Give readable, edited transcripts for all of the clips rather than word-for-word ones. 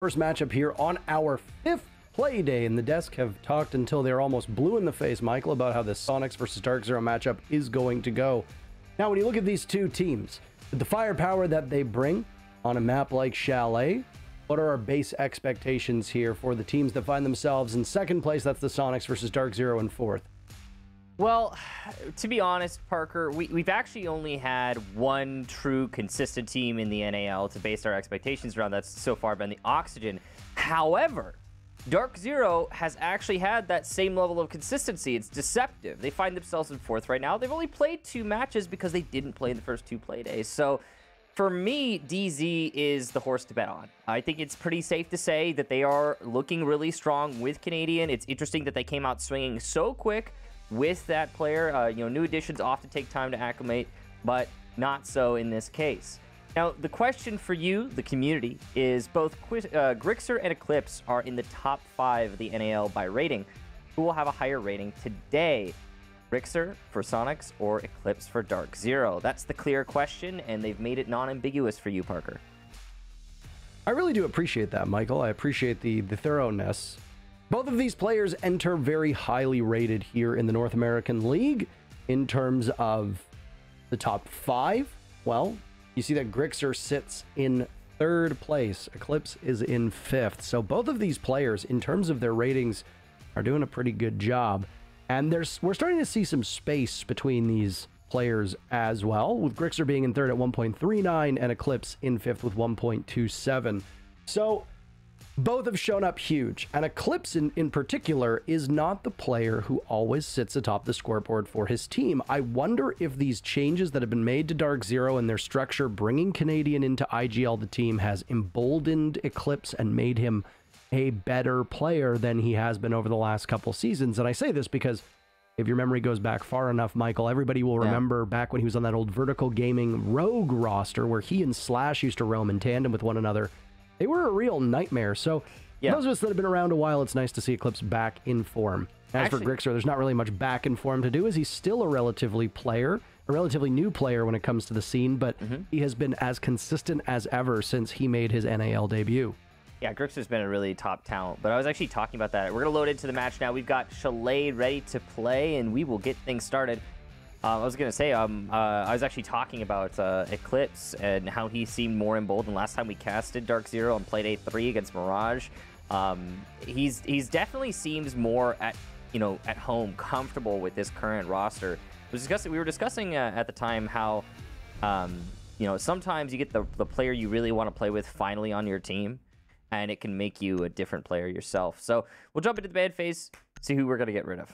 First matchup here on our 5th play day, and the desk have talked until they're almost blue in the face, Michael, about how this Soniqs versus DarkZero matchup is going to go. Now, when you look at these two teams, with the firepower that they bring on a map like Chalet, what are our base expectations here for the teams that find themselves in second place? That's the Soniqs versus DarkZero in fourth. Well, to be honest, Parker, we've actually only had one true consistent team in the NAL to base our expectations around. That's so far been the Oxygen. However, DarkZero has actually had that same level of consistency. It's deceptive. They find themselves in fourth right now. They've only played 2 matches because they didn't play in the first 2 play days. So for me, DZ is the horse to bet on. I think it's pretty safe to say that they are looking really strong with Canadian. It's interesting that they came out swinging so quick with that player. New additions often take time to acclimate, but not so in this case. Now, the question for you, the community, is both Grixer and Eclipse are in the top 5 of the NAL by rating. Who will have a higher rating today? Grixer for Soniqs or Eclipse for DarkZero? That's the clear question, and they've made it non-ambiguous for you, Parker. I really do appreciate that, Michael. I appreciate the thoroughness. Both of these players enter very highly rated here in the North American League. In terms of the top 5, well, you see that Grixer sits in 3rd place. Eclipse is in 5th. So both of these players, in terms of their ratings, are doing a pretty good job. And we're starting to see some space between these players as well, with Grixer being in 3rd at 1.39 and Eclipse in 5th with 1.27. So both have shown up huge, and Eclipse in particular is not the player who always sits atop the scoreboard for his team. I wonder if these changes that have been made to DarkZero and their structure, bringing Canadian into IGL, the team, has emboldened Eclipse and made him a better player than he has been over the last couple seasons. And I say this because if your memory goes back far enough, Michael, everybody will remember back when he was on that old Vertical Gaming Rogue roster where he and Slash used to roam in tandem with one another. They were a real nightmare. So those of us that have been around a while, it's nice to see Eclipse back in form. As for Grixer, there's not really much back in form to do, as he's still a relatively new player when it comes to the scene, but he has been as consistent as ever since he made his NAL debut. Yeah, Grixer's been a really top talent, but I was actually talking about that. We're going to load into the match now. We've got Chalet ready to play, and we will get things started. I was going to say, I was actually talking about Eclipse and how he seemed more emboldened last time we casted DarkZero on Playday 3 against Mirage. He's definitely seems more at home, comfortable with this current roster. We were discussing at the time how sometimes you get the player you really want to play with finally on your team, and it can make you a different player yourself. So we'll jump into the ban phase, see who we're going to get rid of.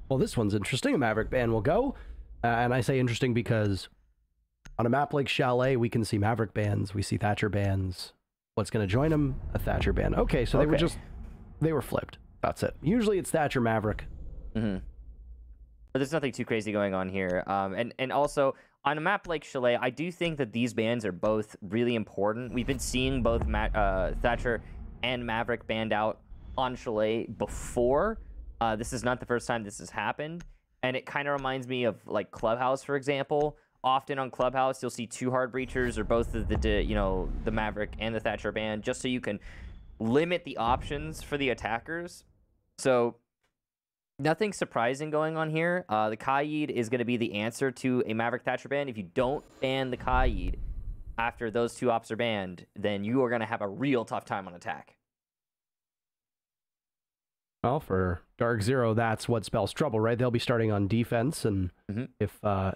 Well, this one's interesting. A Maverick ban will go. And I say interesting because on a map like Chalet, we can see Maverick bans. We see Thatcher bans. What's going to join them? A Thatcher ban. Okay, so they were flipped. That's it. Usually it's Thatcher Maverick. But there's nothing too crazy going on here. And also, on a map like Chalet, I do think that these bans are both really important. We've been seeing both Thatcher and Maverick banned out on Chalet before. This is not the first time this has happened, and it kind of reminds me of like Clubhouse, for example. Often on Clubhouse, you'll see 2 hard breachers or both of the Maverick and the Thatcher ban, just so you can limit the options for the attackers. So nothing surprising going on here. The Kaid is going to be the answer to a Maverick Thatcher ban. If you don't ban the Kaid after those 2 ops are banned, then you are going to have a real tough time on attack. Well, for DarkZero, that's what spells trouble, right? They'll be starting on defense, and if the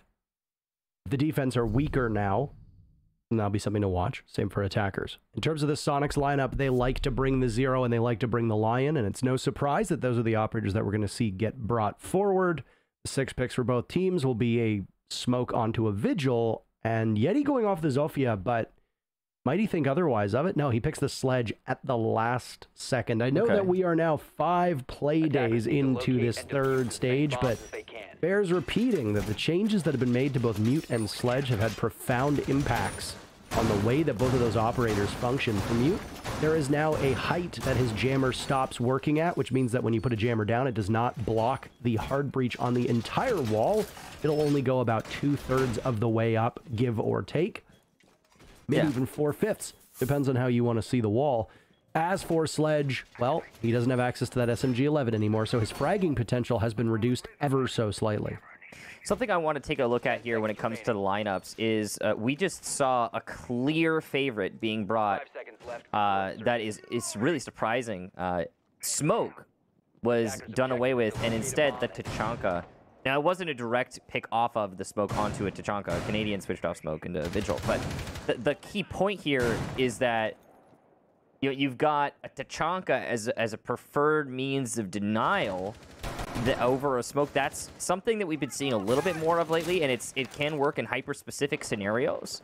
defense are weaker now, then that'll be something to watch. Same for attackers. In terms of the Soniqs lineup, they like to bring the Zero and they like to bring the Lion, and it's no surprise that those are the operators that we're going to see get brought forward. The 6 picks for both teams will be a Smoke onto a Vigil, and Yeti going off the Zofia, but might he think otherwise of it? No, he picks the Sledge at the last second. I know that we are now 5 play days into this 3rd stage, but bears repeating that the changes that have been made to both Mute and Sledge have had profound impacts on the way that both of those operators function. For Mute, there is now a height that his jammer stops working at, which means that when you put a jammer down, it does not block the hard breach on the entire wall. It'll only go about 2/3 of the way up, give or take. Maybe even 4/5. Depends on how you want to see the wall. As for Sledge, well, he doesn't have access to that SMG-11 anymore, so his fragging potential has been reduced ever so slightly. Something I want to take a look at here when it comes to the lineups is we just saw a clear favorite being brought that is really surprising. Smoke was done away with, and instead the Tachanka. Now, it wasn't a direct pick off of the Smoke onto a Tachanka. Canadian switched off Smoke into Vigil, but the key point here is that you've got a Tachanka as a preferred means of denial over a Smoke. That's something that we've been seeing a little bit more of lately, and it can work in hyper-specific scenarios.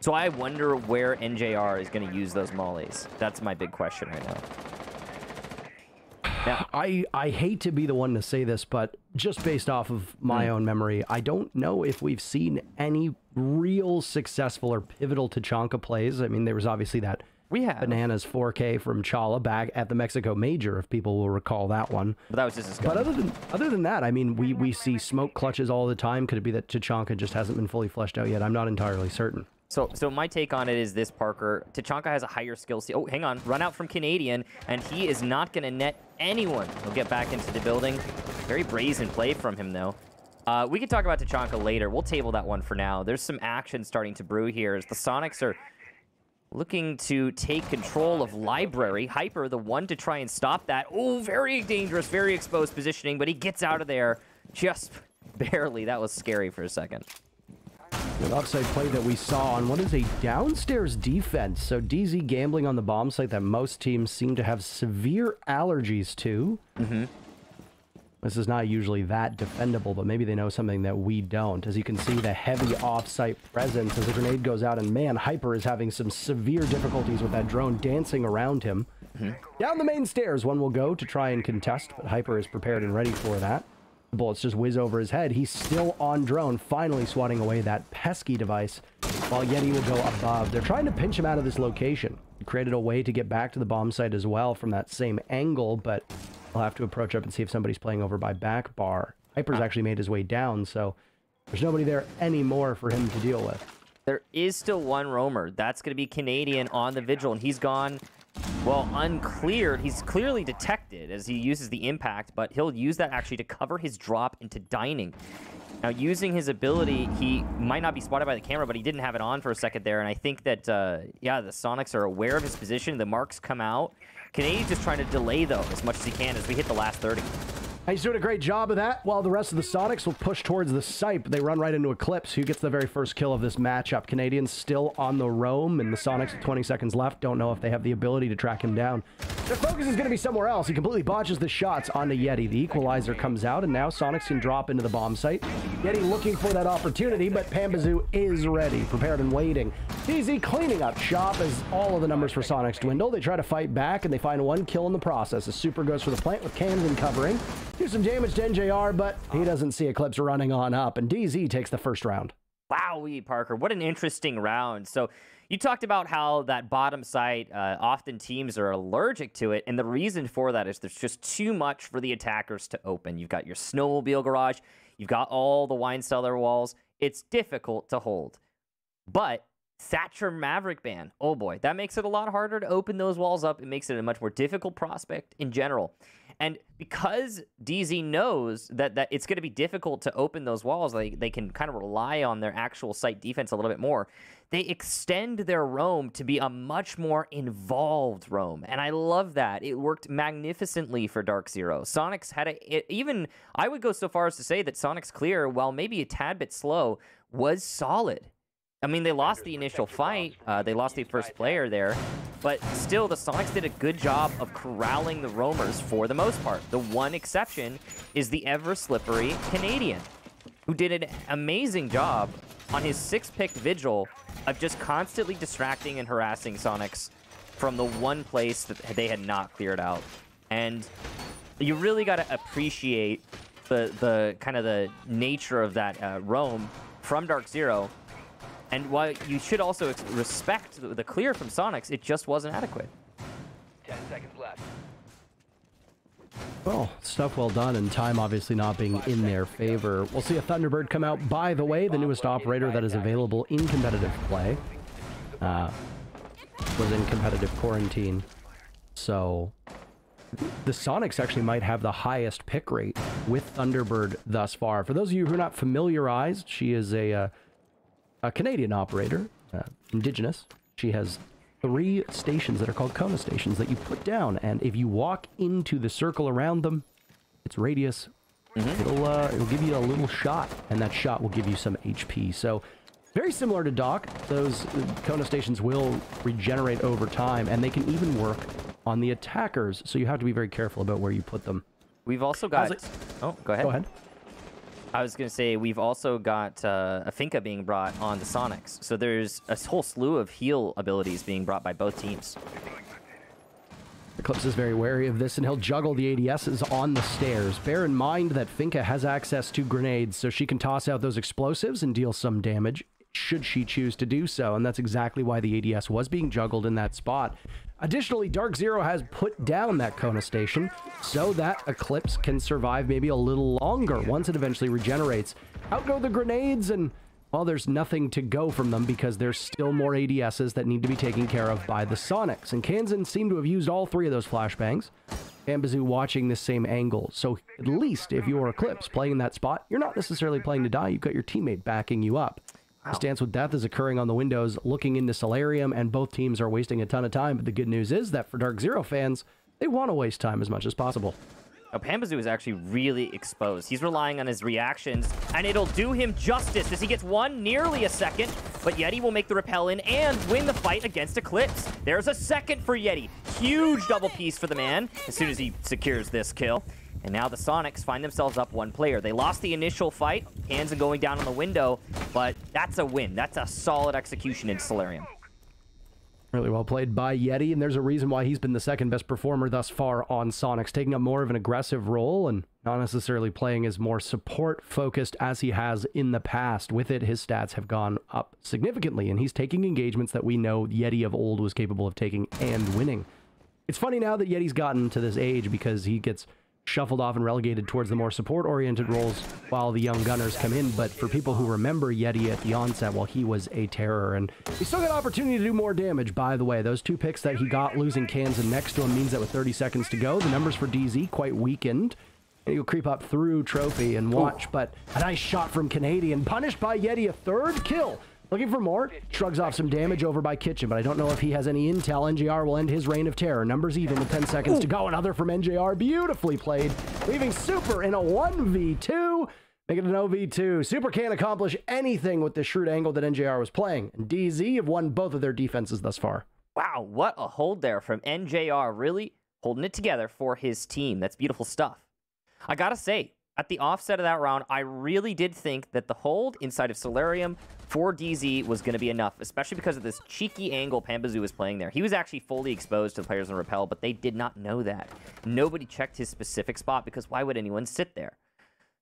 So I wonder where NJR is going to use those mollies. That's my big question right now. Now, I hate to be the one to say this, but just based off of my own memory, I don't know if we've seen any real successful or pivotal Tachanka plays. I mean, there was obviously that Bananas 4K from Chalet back at the Mexico Major, if people will recall that one. But that was just as good. But other than that, I mean, we see Smoke clutches all the time. Could it be that Tachanka just hasn't been fully fleshed out yet? I'm not entirely certain. So my take on it is this, Parker. Tachanka has a higher skill ceiling. Oh, hang on. Run out from Canadian, and he is not going to net anyone. He'll get back into the building. Very brazen play from him, though. We can talk about Tachanka later. We'll table that one for now. There's some action starting to brew here as the Soniqs are looking to take control of Library. Hyper, the one to try and stop that. Oh, very dangerous, very exposed positioning, but he gets out of there just barely. That was scary for a second. The offside play that we saw on what is a downstairs defense. So DZ gambling on the bomb site that most teams seem to have severe allergies to. This is not usually that defendable, but maybe they know something that we don't. As you can see, the heavy off-site presence as the grenade goes out, and man, Hyper is having some severe difficulties with that drone dancing around him. Down the main stairs, one will go to try and contest, but Hyper is prepared and ready for that. The bullets just whiz over his head. He's still on drone, finally swatting away that pesky device, while Yeti will go above. They're trying to pinch him out of this location. He created a way to get back to the bomb site as well from that same angle, but I'll have to approach up and see if somebody's playing over by back bar. Hyper's actually made his way down, so there's nobody there anymore for him to deal with. There is still one roamer. That's going to be Canadian on the Vigil, and he's gone, well, uncleared. He's clearly detected as he uses the impact, but he'll use that actually to cover his drop into dining. Now, using his ability, he might not be spotted by the camera, but he didn't have it on for a second there, and I think that, yeah, the Soniqs are aware of his position. The marks come out. Canadian's just trying to delay, though, as much as he can as we hit the last 30. He's doing a great job of that, while the rest of the Soniqs will push towards the site. They run right into Eclipse, who gets the very first kill of this matchup. Canadian's still on the roam, and the Soniqs with 20 seconds left don't know if they have the ability to track him down. Their focus is going to be somewhere else. He completely botches the shots onto Yeti. The equalizer comes out, and now Soniqs can drop into the bomb site. Yeti looking for that opportunity, but Pambazoo is ready, prepared and waiting. DZ cleaning up shop as all of the numbers for Soniqs dwindle. They try to fight back, and they find one kill in the process. The Super goes for the plant with Camden covering. Do some damage to NJR, but he doesn't see Eclipse running on up, and DZ takes the first round. Wowee, Parker. What an interesting round. So you talked about how that bottom site, often teams are allergic to it, and the reason for that is there's just too much for the attackers to open. You've got your snowmobile garage. You've got all the wine cellar walls. It's difficult to hold. But Thatcher Maverick ban, oh boy, that makes it a lot harder to open those walls up. It makes it a much more difficult prospect in general. And because DZ knows that it's going to be difficult to open those walls, they can kind of rely on their actual site defense a little bit more. They extend their roam to be a much more involved roam. And I love that. It worked magnificently for DarkZero. Soniqs had even, I would go so far as to say that Soniqs clear, while maybe a tad bit slow, was solid. I mean, they lost the initial fight. They lost the first player there. But still, the Soniqs did a good job of corralling the roamers for the most part. The one exception is the ever-slippery Canadian, who did an amazing job on his 6-pick Vigil of just constantly distracting and harassing Soniqs from the one place that they had not cleared out. And you really got to appreciate the kind of the nature of that roam from DarkZero. And while you should also respect the clear from Soniqs, it just wasn't adequate. 10 seconds left. Well, stuff well done, and time obviously not being in their favor. We'll see a Thunderbird come out, by the way, the newest operator that is available in competitive play. Was in competitive quarantine. So the Soniqs actually might have the highest pick rate with Thunderbird thus far. For those of you who are not familiarized, she is a Canadian operator, indigenous. She has 3 stations that are called Kona stations that you put down, and if you walk into the circle around them, its radius, it'll give you a little shot, and that shot will give you some HP. So very similar to Doc, those Kona stations will regenerate over time, and they can even work on the attackers, so you have to be very careful about where you put them. We've also got... Oh, go ahead. Go ahead. I was going to say, we've also got a Finka being brought on the Soniqs. So there's a whole slew of heal abilities being brought by both teams. Eclipse is very wary of this, and he'll juggle the ADSs on the stairs. Bear in mind that Finka has access to grenades, so she can toss out those explosives and deal some damage, should she choose to do so, and that's exactly why the ADS was being juggled in that spot. Additionally, DarkZero has put down that Kona station so that Eclipse can survive maybe a little longer once it eventually regenerates. Out go the grenades, and, well, there's nothing to go from them because there's still more ADSs that need to be taken care of by the Soniqs. And Kansan seem to have used all 3 of those flashbangs. Bambazoo watching the same angle. So at least if you're Eclipse playing in that spot, you're not necessarily playing to die. You've got your teammate backing you up. This dance with death is occurring on the windows, looking into Solarium, and both teams are wasting a ton of time. But the good news is that for DarkZero fans, they want to waste time as much as possible. Now, Pambazoo is actually really exposed. He's relying on his reactions, and it'll do him justice as he gets nearly a second, but Yeti will make the repel in and win the fight against Eclipse. There's a second for Yeti. Huge double piece for the man as soon as he secures this kill. And now the Soniqs find themselves up 1 player. They lost the initial fight, Kansan going down on the window, but that's a win. That's a solid execution in Solarium. Really well played by Yeti, and there's a reason why he's been the 2nd best performer thus far on Soniqs, taking up more of an aggressive role and not necessarily playing as more support-focused as he has in the past. With it, his stats have gone up significantly, and he's taking engagements that we know Yeti of old was capable of taking and winning. It's funny now that Yeti's gotten to this age because he gets shuffled off and relegated towards the more support-oriented roles while the young gunners come in. But for people who remember Yeti at the onset, well, he was a terror, and he still got opportunity to do more damage, by the way. Those 2 picks that he got losing Kansan next to him means that with 30 seconds to go, the numbers for DZ quite weakened. And he'll creep up through Trophy and watch, but a nice shot from Canadian, punished by Yeti, a 3rd kill. Looking for more, shrugs off some damage over by Kitchen, but I don't know if he has any intel. NJR will end his reign of terror. Numbers even with 10 seconds to go. Another from NJR, beautifully played, leaving Super in a 1v2, making an 0v2. Super can't accomplish anything with the shrewd angle that NJR was playing, and DZ have won both of their defenses thus far. Wow, what a hold there from NJR, really holding it together for his team. That's beautiful stuff. I gotta say, at the offset of that round, I really did think that the hold inside of Solarium for DZ was going to be enough, especially because of this cheeky angle Pambazoo was playing there. He was actually fully exposed to the players in Repel, but they did not know that. Nobody checked his specific spot because why would anyone sit there?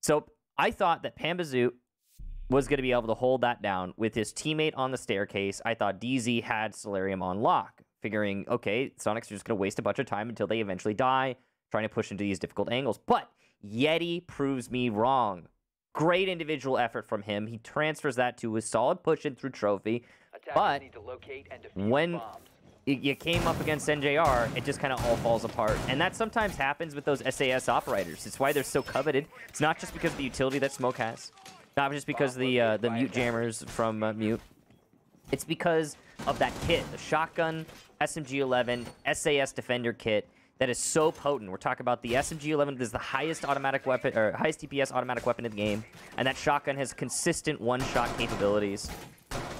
So I thought that Pambazoo was going to be able to hold that down with his teammate on the staircase. I thought DZ had Solarium on lock, figuring, okay, Soniqs are just going to waste a bunch of time until they eventually die, trying to push into these difficult angles. But Yeti proves me wrong. Great individual effort from him. He transfers that to a solid push in through Trophy. But when you came up against NJR, it just kind of all falls apart. And that sometimes happens with those SAS operators. It's why they're so coveted. It's not just because of the utility that Smoke has. Not just because of the mute jammers from Mute. It's because of that kit, the shotgun, SMG-11, SAS Defender kit. That is so potent. We're talking about the SMG-11 is the highest automatic weapon, or highest DPS automatic weapon in the game, and that shotgun has consistent one-shot capabilities.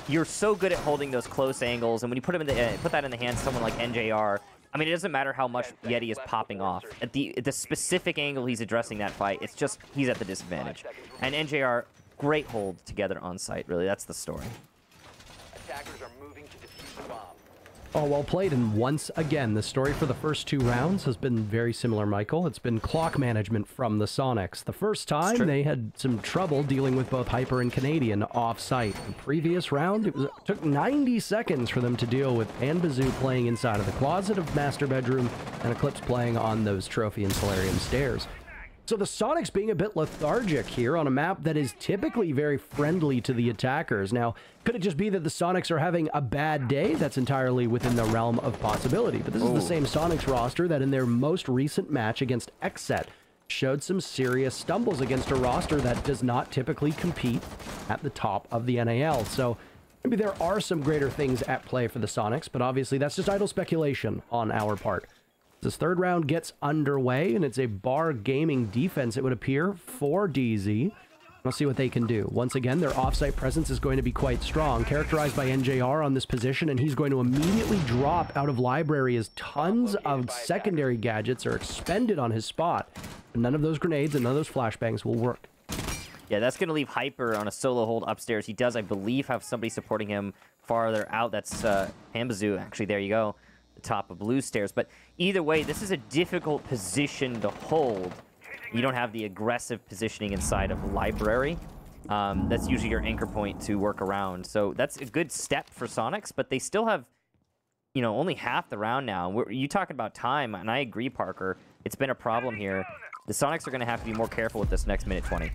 You're so good at holding those close angles, and when you put that in the hands of someone like NJR, I mean, it doesn't matter how much Yeti is popping off. At the specific angle he's addressing that fight, it's just he's at the disadvantage. And NJR, great hold together on site. Really, that's the story. Attackers are moving to defuse the bomb. Oh, well played. And once again, the story for the first 2 rounds has been very similar, Michael. It's been clock management from the Soniqs. The first time, they had some trouble dealing with both Hyper and Canadian off-site. The previous round, it took 90 seconds for them to deal with Panbazoo playing inside of the closet of Master Bedroom and Eclipse playing on those Trophy and Solarium stairs. So the Soniqs being a bit lethargic here on a map that is typically very friendly to the attackers. Now, could it just be that the Soniqs are having a bad day? That's entirely within the realm of possibility. But this is the same Soniqs roster that in their most recent match against XSET showed some serious stumbles against a roster that does not typically compete at the top of the NAL. So maybe there are some greater things at play for the Soniqs, but obviously that's just idle speculation on our part. This third round gets underway, and it's a bar gaming defense, it would appear, for DZ. We'll see what they can do. Once again, their offsite presence is going to be quite strong, characterized by NJR on this position, and he's going to immediately drop out of library as tons of secondary gadgets are expended on his spot. But none of those grenades and none of those flashbangs will work. Yeah, that's going to leave Hyper on a solo hold upstairs. He does, I believe, have somebody supporting him farther out. That's Panbazoo, actually. There you go. The top of blue stairs. But either way, this is a difficult position to hold. You don't have the aggressive positioning inside of library. That's usually your anchor point to work around. So that's a good step for Soniqs, but they still have, you know, only half the round now. You talking about time, and I agree, Parker. It's been a problem here. The Soniqs are going to have to be more careful with this next minute 20.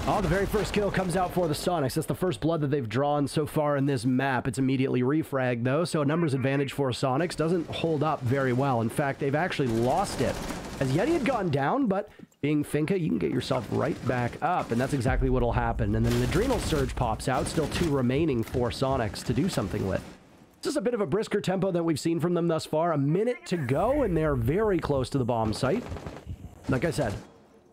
Oh, the very first kill comes out for the Soniqs. That's the first blood that they've drawn so far in this map. It's immediately refragged, though, so a numbers advantage for Soniqs doesn't hold up very well. In fact, they've actually lost it. As Yeti had gone down, but being Finka, you can get yourself right back up, and that's exactly what'll happen. And then an Adrenal Surge pops out, still 2 remaining for Soniqs to do something with. This is a bit of a brisker tempo that we've seen from them thus far. A minute to go, and they're very close to the bomb site. Like I said,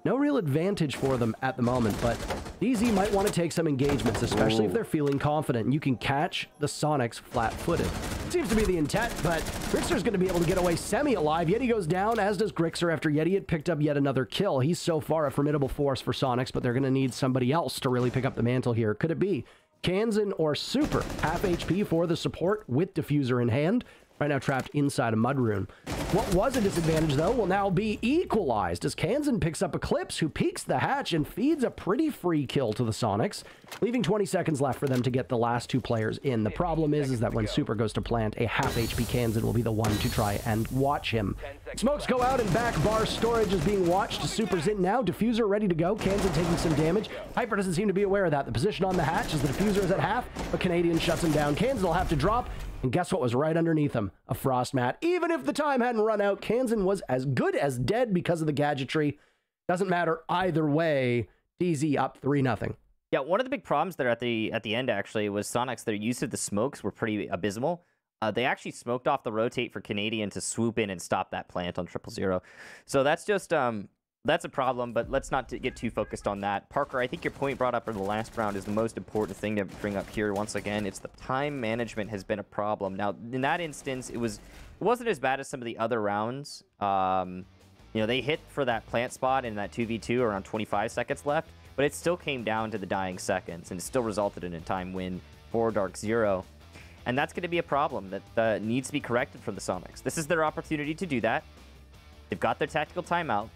no real advantage for them at the moment, but DZ might want to take some engagements, especially if they're feeling confident. You can catch the Soniqs flat-footed. Seems to be the intent, but Grixer's going to be able to get away semi-alive. Yeti goes down, as does Grixer after Yeti had picked up yet another kill. He's so far a formidable force for Soniqs, but they're going to need somebody else to really pick up the mantle here. Could it be Kansan or Super? Half HP for the support with Diffuser in hand. Right now trapped inside a Mudrune. What was a disadvantage, though, will now be equalized as Kansan picks up Eclipse, who peeks the hatch and feeds a pretty free kill to the Soniqs, leaving 20 seconds left for them to get the last 2 players in. The problem is that when Super goes to plant, a half HP Kansan will be the one to try and watch him. Smokes go out and back. Bar storage is being watched. Super's in now. Diffuser ready to go. Kansan taking some damage. Hyper doesn't seem to be aware of that. The position on the hatch is the Diffuser is at half, but Canadian shuts him down. Kansan will have to drop. And guess what was right underneath him? A frost mat. Even if the time hadn't run out, Kansan was as good as dead because of the gadgetry. Doesn't matter either way. DZ up 3-0. Yeah, one of the big problems there at the end actually was Soniqs. Their use of the smokes were pretty abysmal. They actually smoked off the rotate for Canadian to swoop in and stop that plant on 000. So that's just that's a problem, but let's not get too focused on that. Parker, I think your point brought up in the last round is the most important thing to bring up here. Once again, it's the time management has been a problem. Now, in that instance, it wasn't as bad as some of the other rounds. You know, they hit for that plant spot in that 2v2 around 25 seconds left, but it still came down to the dying seconds, and it still resulted in a time win for DarkZero. And that's going to be a problem that needs to be corrected for the Soniqs. This is their opportunity to do that. They've got their tactical timeout.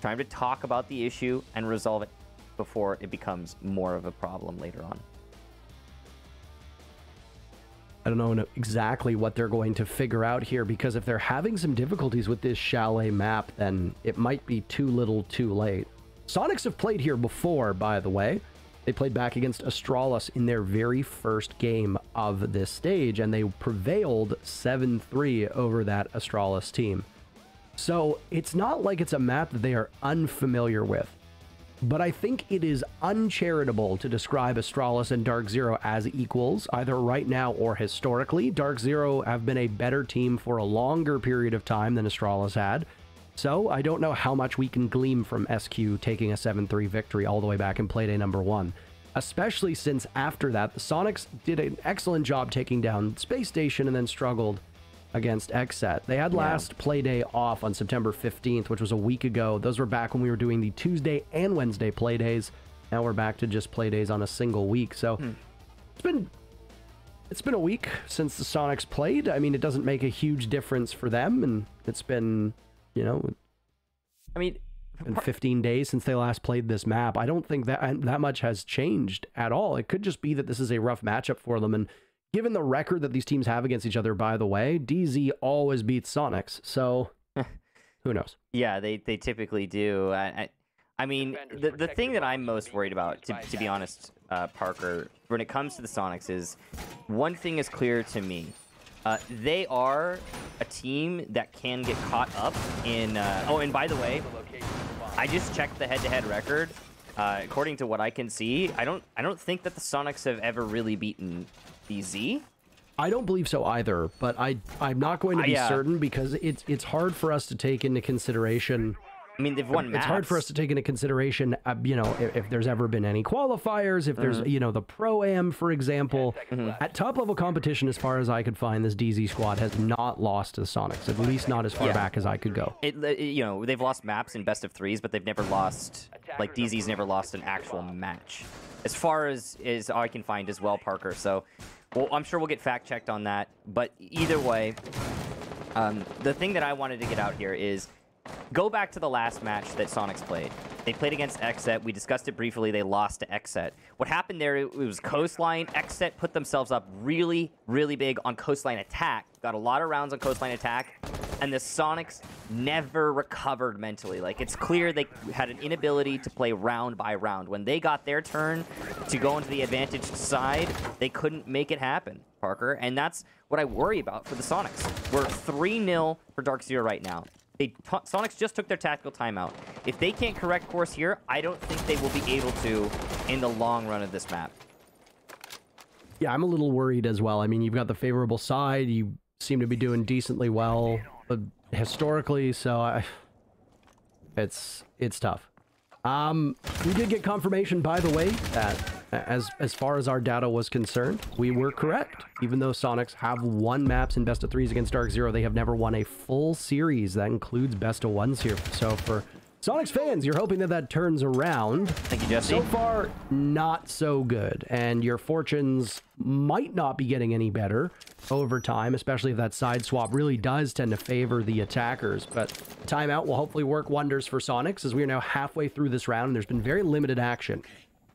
Time to talk about the issue and resolve it before it becomes more of a problem later on. I don't know exactly what they're going to figure out here, because if they're having some difficulties with this Chalet map, then it might be too little too late. Soniqs have played here before, by the way. They played back against Astralis in their very first game of this stage, and they prevailed 7-3 over that Astralis team. So it's not like it's a map that they are unfamiliar with, but I think it is uncharitable to describe Astralis and DarkZero as equals, either right now or historically. DarkZero have been a better team for a longer period of time than Astralis had, so I don't know how much we can glean from SQ taking a 7-3 victory all the way back in Playday #1, especially since after that, the Soniqs did an excellent job taking down Space Station and then struggled against XSET. They had last Playday off on September 15th, which was a week ago. Those were back when we were doing the Tuesday and Wednesday Playdays. Now we're back to just Playdays on a single week. So it's been it's been a week since the Soniqs played. I mean, it doesn't make a huge difference for them, and it's been, you know, I mean, in 15 days since they last played this map. I don't think that much has changed at all. It could just be that this is a rough matchup for them, and given the record that these teams have against each other, by the way, DZ always beats Soniqs, so who knows? Yeah, they typically do. I mean, the thing that I'm most worried about, to be honest, Parker, when it comes to the Soniqs is, one thing is clear to me. They are a team that can get caught up in... oh, and by the way, I just checked the head-to-head record. According to what I can see, I don't think that the Soniqs have ever really beaten DZ. I don't believe so either, but I'm not going to be certain because it's hard for us to take into consideration... I mean, they've won maps. It's hard for us to take into consideration, you know, if there's ever been any qualifiers, if there's, you know, the Pro-Am, for example. At top-level competition, as far as I could find, this DZ squad has not lost to the Soniqs, at least not as far back as I could go. You know, they've lost maps in best of threes, but they've never lost, like, DZ's never lost an actual match. As far as I can find as well, Parker. So, well, I'm sure we'll get fact-checked on that. But either way, the thing that I wanted to get out here is, go back to the last match that Soniqs played. They played against Xset. We discussed it briefly. They lost to Xset. What happened there, it was Coastline. Xset put themselves up really, really big on Coastline attack. Got a lot of rounds on Coastline attack. And the Soniqs never recovered mentally. Like, it's clear they had an inability to play round by round. When they got their turn to go into the advantaged side, they couldn't make it happen, Parker. And that's what I worry about for the Soniqs. We're 3-0 for DarkZero right now. Soniqs just took their tactical timeout. If they can't correct course here, I don't think they will be able to in the long run of this map. Yeah, I'm a little worried as well. I mean, you've got the favorable side. You seem to be doing decently well historically, so it's tough. We did get confirmation, by the way, that as far as our data was concerned, we were correct. Even though Soniqs have won maps in best of threes against DarkZero, they have never won a full series. That includes best of ones here. So for Soniqs fans, you're hoping that turns around. Thank you, Jesse. So far, not so good. And your fortunes might not be getting any better over time, especially if that side swap really does tend to favor the attackers. But timeout will hopefully work wonders for Soniqs, as we are now halfway through this round, and there's been very limited action.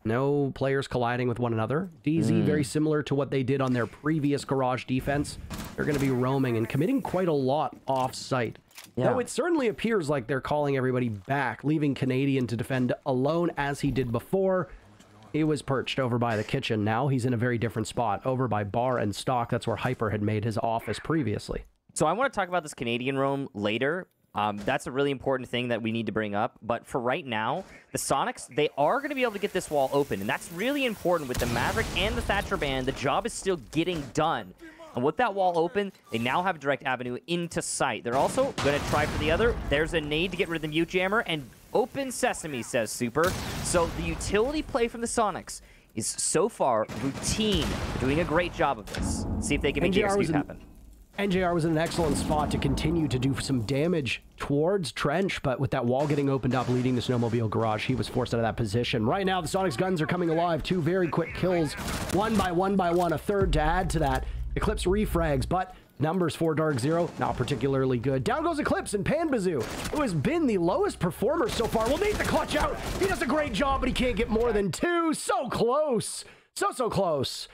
No players colliding with one another. DZ, very similar to what they did on their previous garage defense. They're going to be roaming and committing quite a lot off-site. Yeah. Though it certainly appears like they're calling everybody back, leaving Canadian to defend alone as he did before. He was perched over by the kitchen. Now he's in a very different spot, over by bar and stock. That's where Hyper had made his office previously. So I want to talk about this Canadian roam later. That's a really important thing that we need to bring up. But for right now, the Soniqs, they are going to be able to get this wall open. And that's really important with the Maverick and the Thatcher band. The job is still getting done. And with that wall open, they now have a direct avenue into sight. They're also going to try for the other. There's a nade to get rid of the mute jammer. And open sesame, says Super. So the utility play from the Soniqs is so far routine. They're doing a great job of this. See if they can make the execute happen. NJR was in an excellent spot to continue to do some damage towards Trench, but with that wall getting opened up, leading to Snowmobile Garage, he was forced out of that position. Right now, the Soniqs guns are coming alive. Two very quick kills, one by one, a third to add to that. Eclipse refrags, but numbers for DarkZero, not particularly good. Down goes Eclipse, and Panbazoo, who has been the lowest performer so far, will need the clutch out. He does a great job, but he can't get more than two. So close. So close.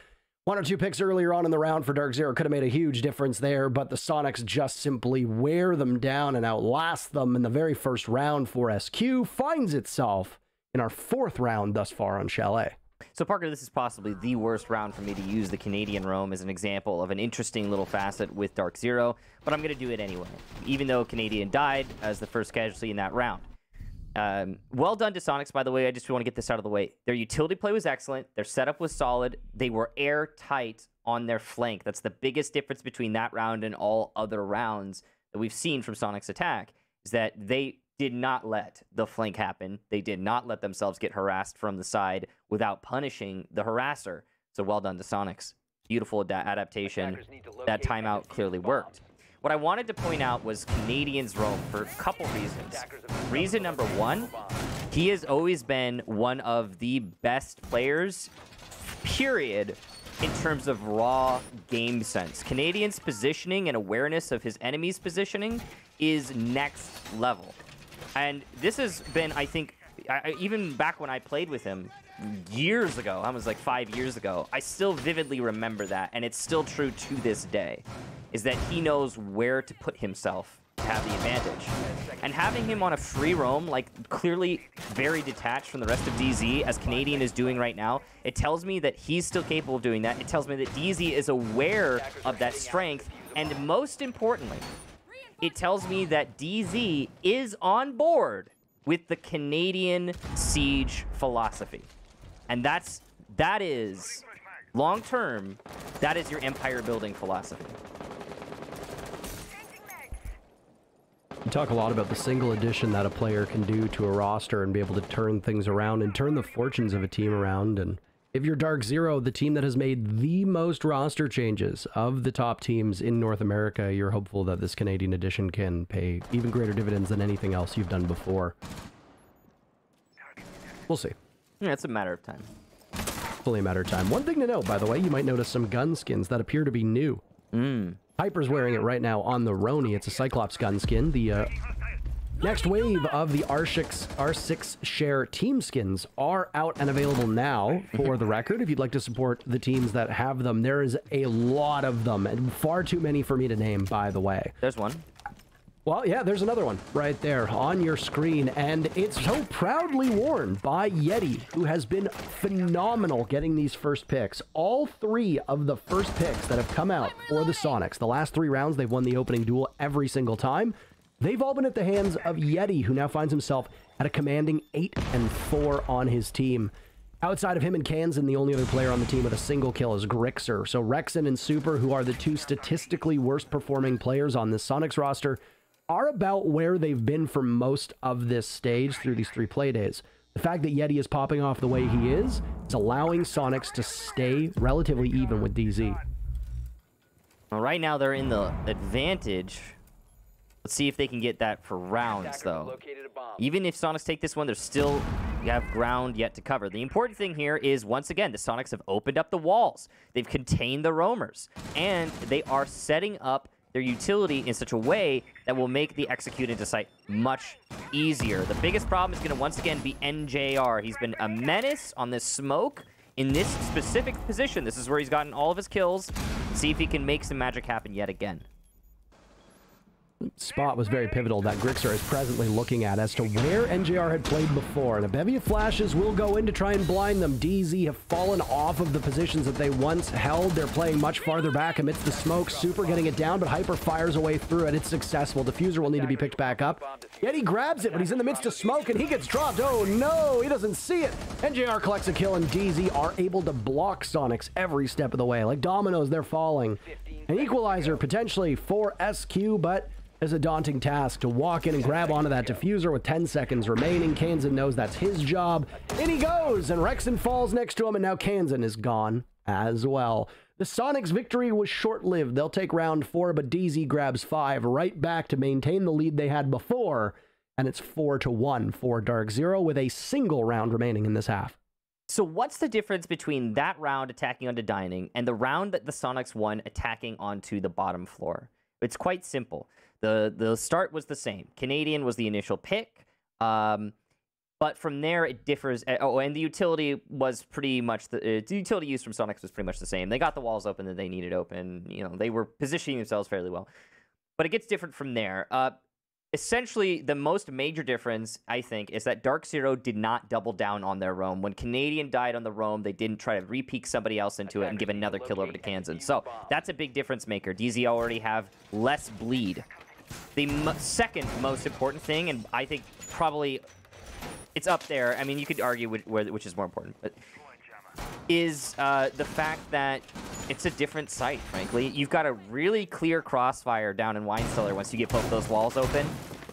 One or two picks earlier on in the round for DarkZero could have made a huge difference there, but the Soniqs just simply wear them down and outlast them in the very first round for SQ. Finds itself in our fourth round thus far on Chalet. So, Parker, this is possibly the worst round for me to use the Canadian roam as an example of an interesting little facet with DarkZero, but I'm going to do it anyway, even though Canadian died as the first casualty in that round. Well done to Soniqs, by the way. I just want to get this out of the way. Their utility play was excellent. Their setup was solid. They were airtight on their flank. That's the biggest difference between that round and all other rounds that we've seen from Soniqs attack, is that they did not let the flank happen. They did not let themselves get harassed from the side without punishing the harasser. So well done to Soniqs. Beautiful adaptation. That timeout clearly worked. What I wanted to point out was Canadian's roam for a couple reasons. Reason number one, he has always been one of the best players, period, in terms of raw game sense. Canadian's positioning and awareness of his enemy's positioning is next level. And this has been, I think, even back when I played with him years ago, I was like 5 years ago, I still vividly remember that, and it's still true to this day, is that he knows where to put himself to have the advantage. And having him on a free roam, like clearly very detached from the rest of DZ, as Canadian is doing right now, it tells me that he's still capable of doing that. It tells me that DZ is aware of that strength, and most importantly, it tells me that DZ is on board with the Canadian siege philosophy. And that is long-term, that is your empire building philosophy. You talk a lot about the single addition that a player can do to a roster and be able to turn things around and turn the fortunes of a team around. And if you're DarkZero, the team that has made the most roster changes of the top teams in North America, you're hopeful that this Canadian edition can pay even greater dividends than anything else you've done before. We'll see. Yeah, it's a matter of time. Fully a matter of time. One thing to note, by the way, you might notice some gun skins that appear to be new. Hyper's wearing it right now on the Roni. It's a Cyclops gun skin. The next wave of the R6 share team skins are out and available now, for the record. If you'd like to support the teams that have them, there is a lot of them, and far too many for me to name, by the way. There's one. Well, yeah, there's another one right there on your screen, and it's so proudly worn by Yeti, who has been phenomenal getting these first picks. All three of the first picks that have come out for the Soniqs, the last 3 rounds, they've won the opening duel every single time. They've all been at the hands of Yeti, who now finds himself at a commanding 8-4 on his team. Outside of him and Kansan, the only other player on the team with a single kill is Grixer. So Rexen and Super, who are the 2 statistically worst performing players on this Soniqs roster, are about where they've been for most of this stage through these 3 playdays. The fact that Yeti is popping off the way he is allowing Soniqs to stay relatively even with DZ. Well, right now they're in the advantage. Let's see if they can get that for rounds, though. Even if Soniqs take this one, there's still, you have ground yet to cover. The important thing here is, once again, the Soniqs have opened up the walls. They've contained the roamers, and they are setting up their utility in such a way that will make the execute into sight much easier. The biggest problem is going to once again be NJR. He's been a menace on this smoke in this specific position. This is where he's gotten all of his kills. See if he can make some magic happen yet again. Spot was very pivotal that Grixer is presently looking at as to where NJR had played before, and a bevy of flashes will go in to try and blind them. DZ have fallen off of the positions that they once held. They're playing much farther back amidst the smoke. Super getting it down, but Hyper fires away through it. It's successful. Diffuser will need to be picked back up. Yet he grabs it, but he's in the midst of smoke, and he gets dropped. Oh no, he doesn't see it. NJR collects a kill, and DZ are able to block Soniqs every step of the way. Like dominoes, they're falling. An equalizer potentially for SQ, but is a daunting task to walk in and grab onto that diffuser with 10 seconds remaining. Kansan knows that's his job. In he goes, and Rexen falls next to him, and now Kansan is gone as well. The Soniqs' victory was short-lived. They'll take round 4, but DZ grabs 5 right back to maintain the lead they had before, and it's 4-1 for DarkZero with a single round remaining in this half. So what's the difference between that round attacking onto dining and the round that the Soniqs won attacking onto the bottom floor? It's quite simple. The start was the same. Canadian was the initial pick, but from there it differs. Oh, and the utility was pretty much the utility used from Soniqs was pretty much the same. They got the walls open that they needed open. You know, they were positioning themselves fairly well, but it gets different from there. Essentially, the most major difference, I think, is that DarkZero did not double down on their roam. When Canadian died on the roam, they didn't try to re-peek somebody else into it and give another kill over to Kansan. So that's a big difference maker. DZ already have less bleed. The second most important thing, and I think probably it's up there, I mean, you could argue which is more important, but is the fact that it's a different site, frankly. You've got a really clear crossfire down in Wine Cellar once you get both of those walls open,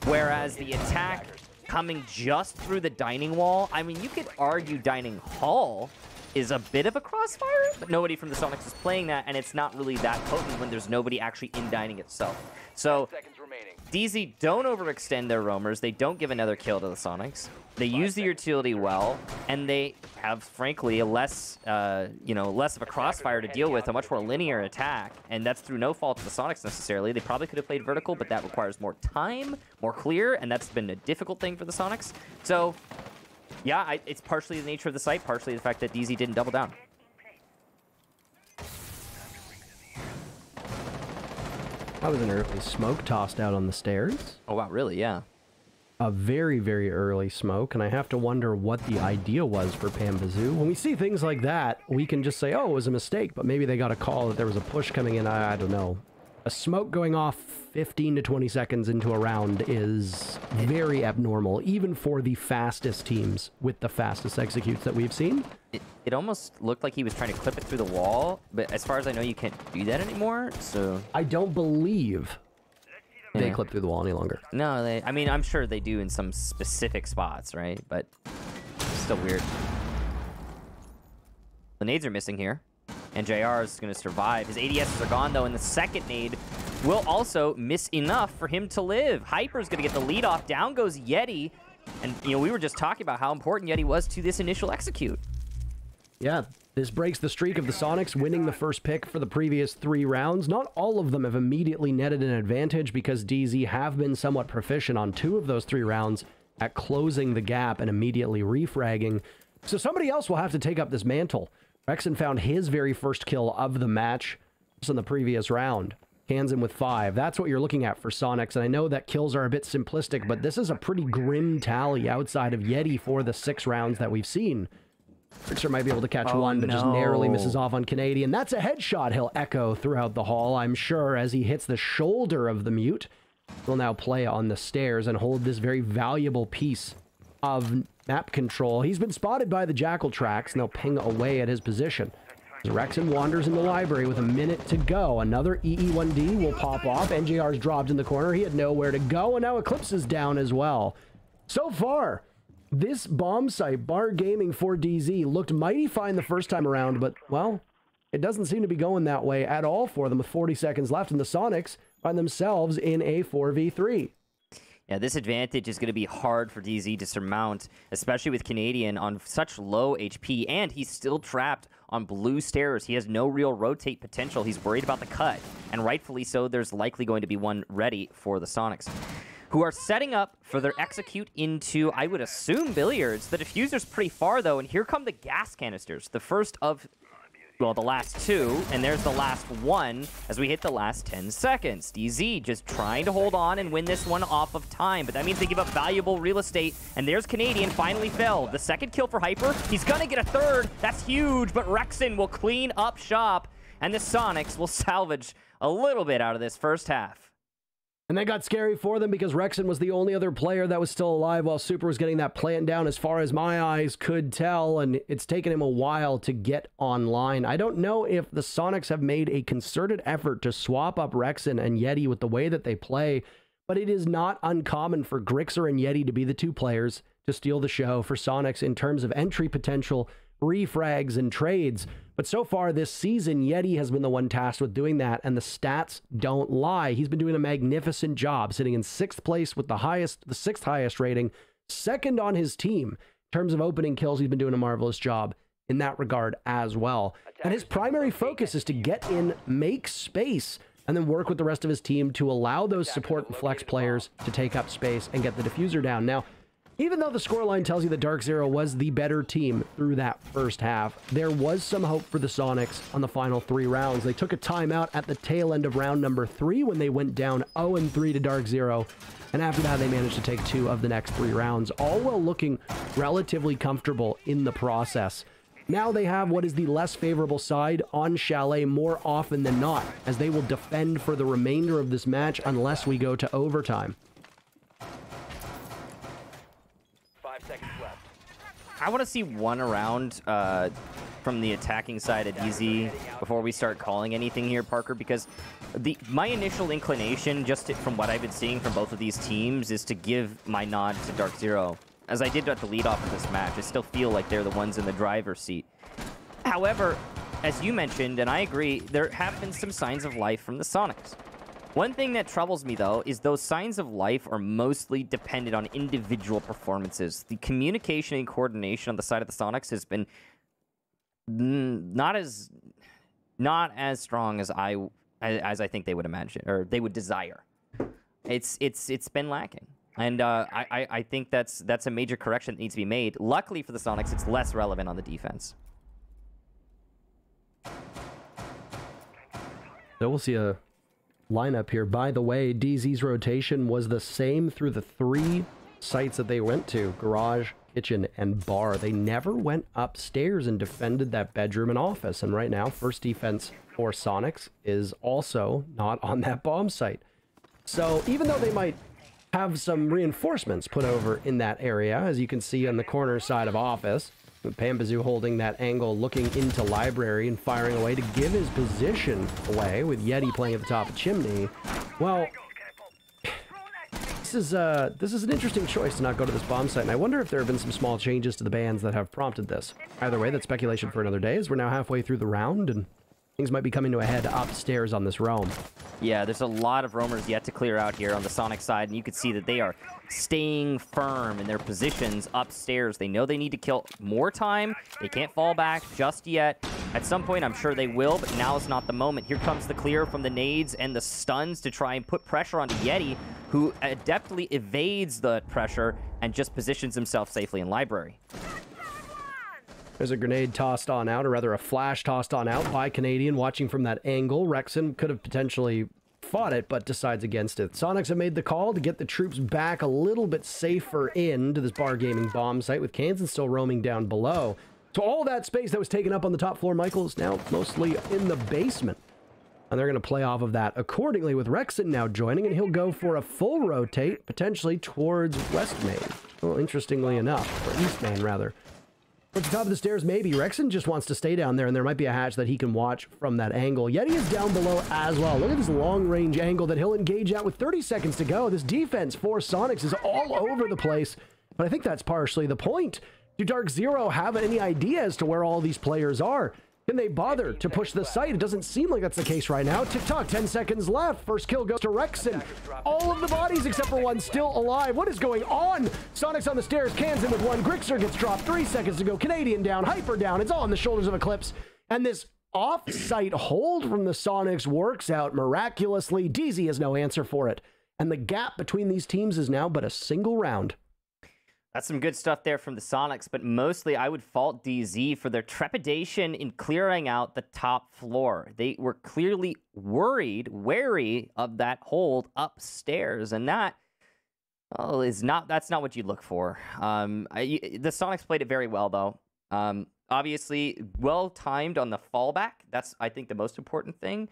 whereas the attack coming just through the dining wall, I mean, you could argue Dining Hall is a bit of a crossfire, but nobody from the Soniqs is playing that, and it's not really that potent when there's nobody actually in dining itself. So DZ don't overextend their roamers. They don't give another kill to the Soniqs. They use the utility well, and they have, frankly, a less of a crossfire to deal with, a much more linear attack, and that's through no fault of the Soniqs necessarily. They probably could have played vertical, but that requires more time, more clear, and that's been a difficult thing for the Soniqs. So, yeah, it's partially the nature of the site, partially the fact that DZ didn't double down. That was an early smoke tossed out on the stairs. Oh, wow, really? Yeah. A very, very early smoke, and I have to wonder what the idea was for Pambazoo. When we see things like that, we can just say, oh, it was a mistake, but maybe they got a call that there was a push coming in. I don't know. A smoke going off 15 to 20 seconds into a round is very abnormal, even for the fastest teams with the fastest executes that we've seen. It almost looked like he was trying to clip it through the wall, but as far as I know, you can't do that anymore, so... I don't believe they clip through the wall any longer. No, I mean, I'm sure they do in some specific spots, right? But it's still weird. The nades are missing here, and JR is going to survive. His ADSs are gone, though, and the second nade will also miss enough for him to live. Hyper's going to get the lead off. Down goes Yeti, and, you know, we were just talking about how important Yeti was to this initial execute. Yeah, this breaks the streak of the Soniqs winning the first pick for the previous 3 rounds. Not all of them have immediately netted an advantage because DZ have been somewhat proficient on 2 of those 3 rounds at closing the gap and immediately refragging. So somebody else will have to take up this mantle. Rexon found his very first kill of the match just in the previous round. Cans him with 5. That's what you're looking at for Soniqs, and I know that kills are a bit simplistic, but this is a pretty grim tally outside of Yeti for the 6 rounds that we've seen. Trickster might be able to catch one, but just narrowly misses off on Canadian. That's a headshot he'll echo throughout the hall, I'm sure, as he hits the shoulder of the mute. He'll now play on the stairs and hold this very valuable piece of map control. He's been spotted by the Jackal tracks, and they'll ping away at his position. As Rexon wanders in the library with a minute to go. Another EE1D will pop off. NJR's dropped in the corner. He had nowhere to go, and now Eclipse is down as well. So far, this bomb site, Bar Gaming for DZ, looked mighty fine the first time around, but, well, it doesn't seem to be going that way at all for them with 40 seconds left, and the Soniqs find themselves in a 4v3. Yeah, this advantage is going to be hard for DZ to surmount, especially with Canadian on such low HP, and he's still trapped on blue stairs. He has no real rotate potential. He's worried about the cut, and rightfully so, there's likely going to be one ready for the Soniqs, who are setting up for their execute into, I would assume, billiards. The diffuser's pretty far, though, and here come the gas canisters. The first of, well, the last 2, and there's the last one as we hit the last 10 seconds. DZ just trying to hold on and win this one off of time, but that means they give up valuable real estate, and there's Canadian finally felled. The second kill for Hyper. He's gonna get a third. That's huge, but Rexon will clean up shop, and the Soniqs will salvage a little bit out of this first half. And that got scary for them because Rexon was the only other player that was still alive while Super was getting that plant down as far as my eyes could tell, and it's taken him a while to get online. I don't know if the Soniqs have made a concerted effort to swap up Rexon and Yeti with the way that they play, but it is not uncommon for Grixer and Yeti to be the 2 players to steal the show for Soniqs in terms of entry potential, refrags, and trades. But so far this season, Yeti has been the one tasked with doing that, and the stats don't lie. He's been doing a magnificent job, sitting in 6th place with the 6th highest rating, 2nd on his team. In terms of opening kills, he's been doing a marvelous job in that regard as well. And his primary focus is to get in, make space, and then work with the rest of his team to allow those support and flex players to take up space and get the diffuser down. Now, even though the scoreline tells you that DarkZero was the better team through that first half, there was some hope for the Soniqs on the final 3 rounds. They took a timeout at the tail end of round number 3 when they went down 0-3 to DarkZero, and after that they managed to take 2 of the next 3 rounds, all while looking relatively comfortable in the process. Now they have what is the less favorable side on Chalet more often than not, as they will defend for the remainder of this match unless we go to overtime. 5 seconds left. I want to see one around from the attacking side of DZ before we start calling anything here, Parker, because my initial inclination, from what I've been seeing from both of these teams, is to give my nod to DarkZero. As I did at the leadoff of this match, I still feel like they're the ones in the driver's seat. However, as you mentioned, and I agree, there have been some signs of life from the Soniqs. One thing that troubles me, though, is those signs of life are mostly dependent on individual performances. The communication and coordination on the side of the Soniqs has been not as strong as I think they would imagine or they would desire. It's been lacking, and I think that's a major correction that needs to be made. Luckily for the Soniqs, it's less relevant on the defense. So we'll see a lineup here. By the way, DZ's rotation was the same through the 3 sites that they went to: garage, kitchen, and bar. They never went upstairs and defended that bedroom and office. And right now, first defense for Soniqs is also not on that bomb site. So even though they might have some reinforcements put over in that area, as you can see on the corner side of office, with Pampazoo holding that angle, looking into library and firing away to give his position away, with Yeti playing at the top of chimney. Well, this is an interesting choice to not go to this bomb site, and I wonder if there have been some small changes to the bans that have prompted this. Either way, that's speculation for another day, as we're now halfway through the round, and things might be coming to a head upstairs on this roam. Yeah, there's a lot of roamers yet to clear out here on the Sonic side, and you can see that they are staying firm in their positions upstairs. They know they need to kill more time. They can't fall back just yet. At some point, I'm sure they will, but now is not the moment. Here comes the clear from the nades and the stuns to try and put pressure onto Yeti, who adeptly evades the pressure and just positions himself safely in library. There's a grenade tossed on out, or rather a flash tossed on out by Canadian, watching from that angle. Rexon could have potentially fought it, but decides against it. Soniqs have made the call to get the troops back a little bit safer into this Bar Gaming bomb site, with Kansas still roaming down below. So all that space that was taken up on the top floor, Michael, is now mostly in the basement. And they're going to play off of that accordingly, with Rexon now joining, and he'll go for a full rotate, potentially towards West Main. Well, interestingly enough, or East Main, rather. At the top of the stairs, maybe. Rexon just wants to stay down there, and there might be a hatch that he can watch from that angle. Yeti is down below as well. Look at this long-range angle that he'll engage at with 30 seconds to go. This defense for Soniqs is all over the place, but I think that's partially the point. Do DarkZero have any idea as to where all these players are? Can they bother to push the site? It doesn't seem like that's the case right now. Tick-tock, 10 seconds left. First kill goes to Rexon. All of the bodies except for one still alive. What is going on? Soniqs on the stairs. Kansan with one. Grixer gets dropped. 3 seconds to go. Canadian down. Hyper down. It's all on the shoulders of Eclipse. And this off-site hold from the Soniqs works out miraculously. DZ has no answer for it. And the gap between these teams is now but a single round. That's some good stuff there from the Soniqs, but mostly I would fault DZ for their trepidation in clearing out the top floor. They were clearly wary of that hold upstairs, and that that's not what you look for. The Soniqs played it very well, though. Obviously, well-timed on the fallback. That's, I think, the most important thing.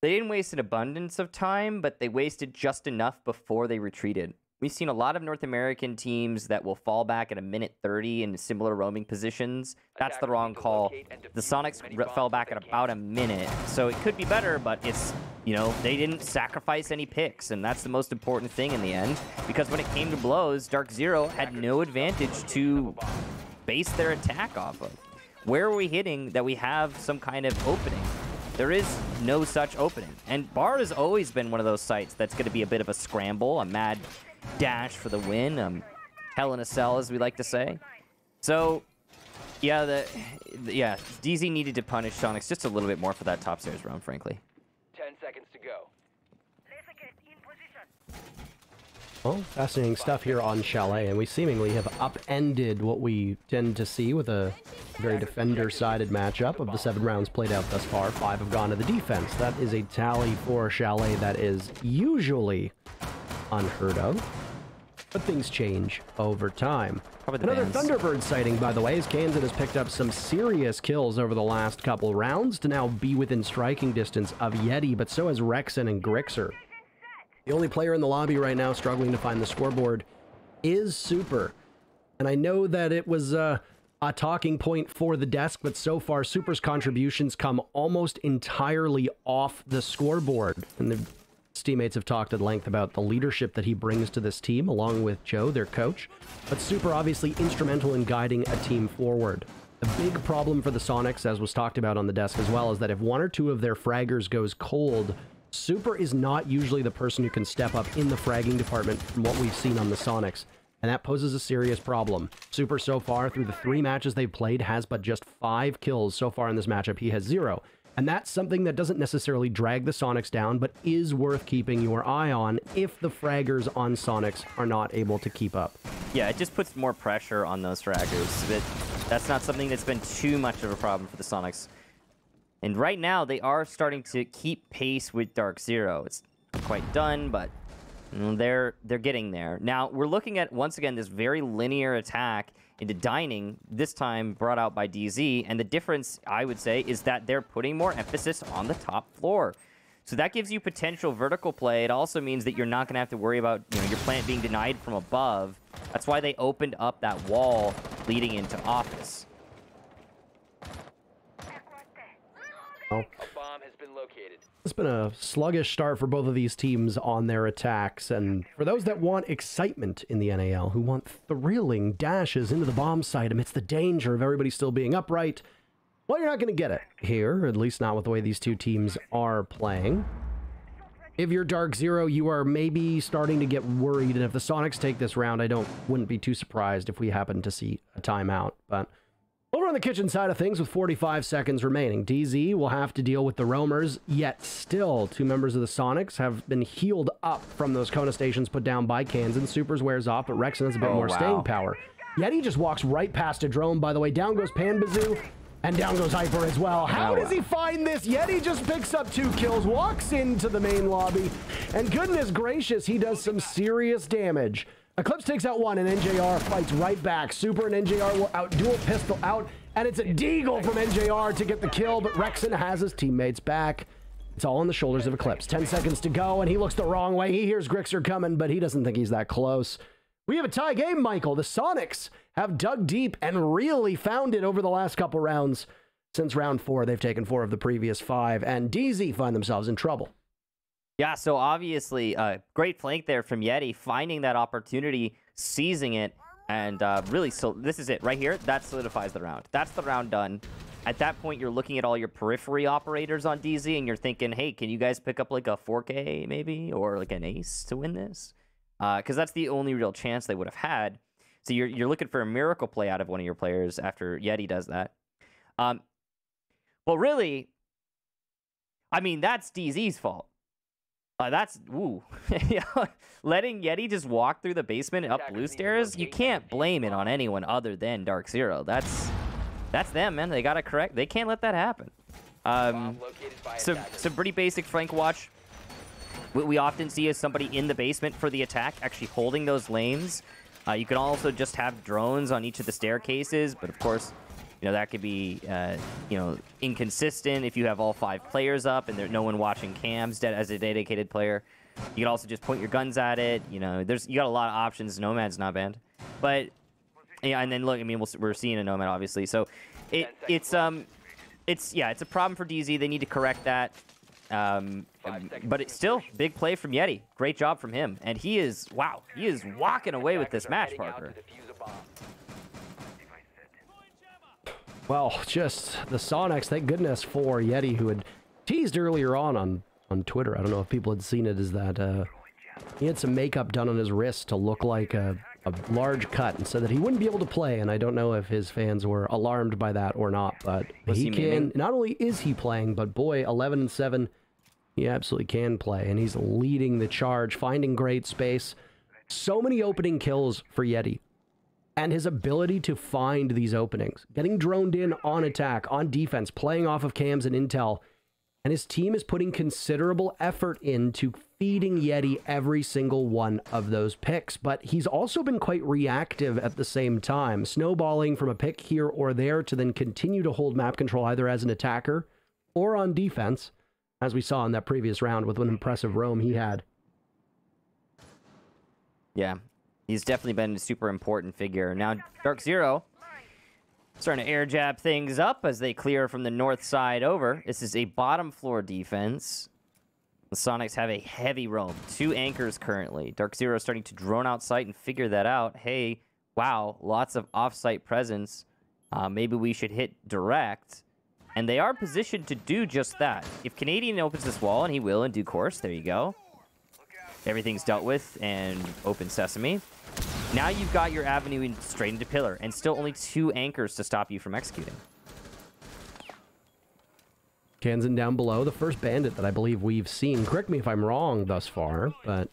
They didn't waste an abundance of time, but they wasted just enough before they retreated. We've seen a lot of North American teams that will fall back at a minute 30 in similar roaming positions. That's the wrong call. The Soniqs fell back at about a minute, so it could be better, but it's, you know, they didn't sacrifice any picks, and that's the most important thing in the end, because when it came to blows, DarkZero had no advantage to base their attack off of. Where are we hitting that we have some kind of opening? There is no such opening, and Bar has always been one of those sites that's going to be a bit of a scramble, a mad dash for the win, hell in a cell, as we like to say. So, yeah, DZ needed to punish Soniqs just a little bit more for that top stairs roam, frankly. 10 seconds to go. Well, fascinating stuff here on Chalet, and we seemingly have upended what we tend to see with a very defender-sided matchup. Of the 7 rounds played out thus far, 5 have gone to the defense. That is a tally for Chalet that is usually unheard of, but things change over time. Another Thunderbird sighting, by the way, as Kansan has picked up some serious kills over the last couple rounds to now be within striking distance of Yeti, but so has Rexon and Grixer. The only player in the lobby right now struggling to find the scoreboard is Super. And I know that it was a talking point for the desk, but so far Super's contributions come almost entirely off the scoreboard. And the teammates have talked at length about the leadership that he brings to this team, along with Joe, their coach. But Super obviously instrumental in guiding a team forward. The big problem for the Soniqs, as was talked about on the desk as well, is that if 1 or 2 of their fraggers goes cold, Super is not usually the person who can step up in the fragging department from what we've seen on the Soniqs, and that poses a serious problem. Super so far, through the 3 matches they've played, has but just 5 kills so far in this matchup. He has 0. And that's something that doesn't necessarily drag the Soniqs down, but is worth keeping your eye on if the fraggers on Soniqs are not able to keep up. Yeah, it just puts more pressure on those fraggers. That's not something that's been too much of a problem for the Soniqs. And right now, they are starting to keep pace with DarkZero. It's not quite done, but they're getting there. Now, we're looking at, once again, this very linear attack into dining, this time brought out by DZ. And the difference, I would say, is that they're putting more emphasis on the top floor. So that gives you potential vertical play. It also means that you're not going to have to worry about your plant being denied from above. That's why they opened up that wall leading into office. Oh. A bomb has been located. It's been a sluggish start for both of these teams on their attacks, and for those that want excitement in the NAL, who want thrilling dashes into the bomb site amidst the danger of everybody still being upright, well, you're not going to get it here, at least not with the way these two teams are playing. If you're DarkZero, you are maybe starting to get worried, and if the Soniqs take this round, I wouldn't be too surprised if we happen to see a timeout, but over on the kitchen side of things, with 45 seconds remaining, DZ will have to deal with the roamers, yet still 2 members of the Soniqs have been healed up from those Kona stations put down by cans, and Supers wears off, but Rexon has a bit more staying power. Yeti just walks right past a drone, by the way. Down goes Panbazoo, and down goes Hyper as well. How does he find this? Yeti just picks up 2 kills, walks into the main lobby, and goodness gracious, he does some serious damage. Eclipse takes out 1, and NJR fights right back. Super and NJR will out dual pistol out, and it's a deagle from NJR to get the kill, but Rexon has his teammates back. It's all on the shoulders of Eclipse. 10 seconds to go, and he looks the wrong way. He hears Grixer coming, but he doesn't think he's that close. We have a tie game, Michael. The Soniqs have dug deep and really found it over the last couple rounds. Since round 4, they've taken 4 of the previous 5, and DZ find themselves in trouble. Yeah, so obviously, great flank there from Yeti, finding that opportunity, seizing it, and really, so this is it right here. That solidifies the round. That's the round done. At that point, you're looking at all your periphery operators on DZ, and you're thinking, hey, can you guys pick up like a 4K maybe, or like an ace to win this? Because that's the only real chance they would have had. So you're looking for a miracle play out of one of your players after Yeti does that. Well, really, I mean, that's DZ's fault. Ooh. Letting Yeti just walk through the basement up blue stairs, you can't blame it on anyone other than DarkZero. That's them, man. They gotta correct. They can't let that happen. So pretty basic flank watch. What we often see is somebody in the basement for the attack, actually holding those lanes. You can also just have drones on each of the staircases, but of course, that could be, inconsistent if you have all 5 players up and there's no one watching cams as a dedicated player. You can also just point your guns at it. You got a lot of options. Nomad's not banned, but yeah. And then look, I mean, we're seeing a Nomad obviously, so it's a problem for DZ. They need to correct that. But it's still big play from Yeti. Great job from him, and he is walking away with this match, Parker. Well, just the Soniqs, thank goodness for Yeti, who had teased earlier on Twitter. I don't know if people had seen it, is that he had some makeup done on his wrist to look like a large cut, and said that he wouldn't be able to play, and I don't know if his fans were alarmed by that or not, but he can, not only is he playing, but boy, 11-7, he absolutely can play, and he's leading the charge, finding great space. So many opening kills for Yeti. And his ability to find these openings, getting droned in on attack, on defense, playing off of cams and intel. And his team is putting considerable effort into feeding Yeti every single one of those picks. But he's also been quite reactive at the same time, snowballing from a pick here or there to then continue to hold map control either as an attacker or on defense, as we saw in that previous round with an impressive roam he had. Yeah. He's definitely been a super important figure. Now, DarkZero starting to air jab things up as they clear from the north side over. This is a bottom floor defense. The Soniqs have a heavy roam. 2 anchors currently. DarkZero starting to drone out sight and figure that out. Hey, wow, lots of off-site presence. Maybe we should hit direct. And they are positioned to do just that. If Canadian opens this wall, and he will in due course, there you go. Everything's dealt with and open sesame. Now you've got your avenue straight into pillar, and still only 2 anchors to stop you from executing. Kansan down below, the first bandit that I believe we've seen. Correct me if I'm wrong thus far, but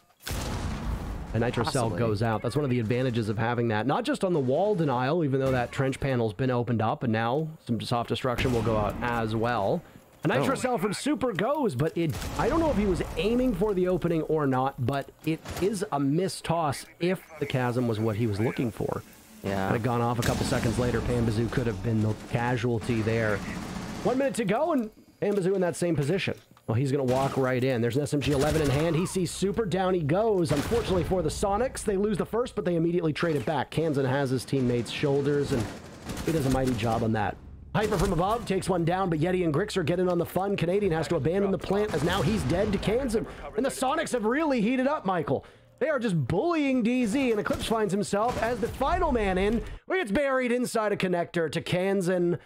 a nitro cell goes out. That's one of the advantages of having that. Not just on the wall denial, even though that trench panel's been opened up, and now some soft destruction will go out as well. A nitro cell from Super goes, but I don't know if he was aiming for the opening or not, but it is a missed toss if the chasm was what he was looking for. Yeah. Had it gone off a couple seconds later, Pambazoo could have been the casualty there. 1 minute to go, and Pambazoo in that same position. Well, he's going to walk right in. There's an SMG-11 in hand. He sees Super. Down he goes. Unfortunately for the Soniqs, they lose the first, but they immediately trade it back. Kansan has his teammates' shoulders, and he does a mighty job on that. Hyper from above takes one down, but Yeti and Grixer get in on the fun. Canadian has to abandon the plant as now he's dead to Kansan. And the Soniqs have really heated up, Michael. They are just bullying DZ, and Eclipse finds himself as the final man in, where it's buried inside a connector to Kansan.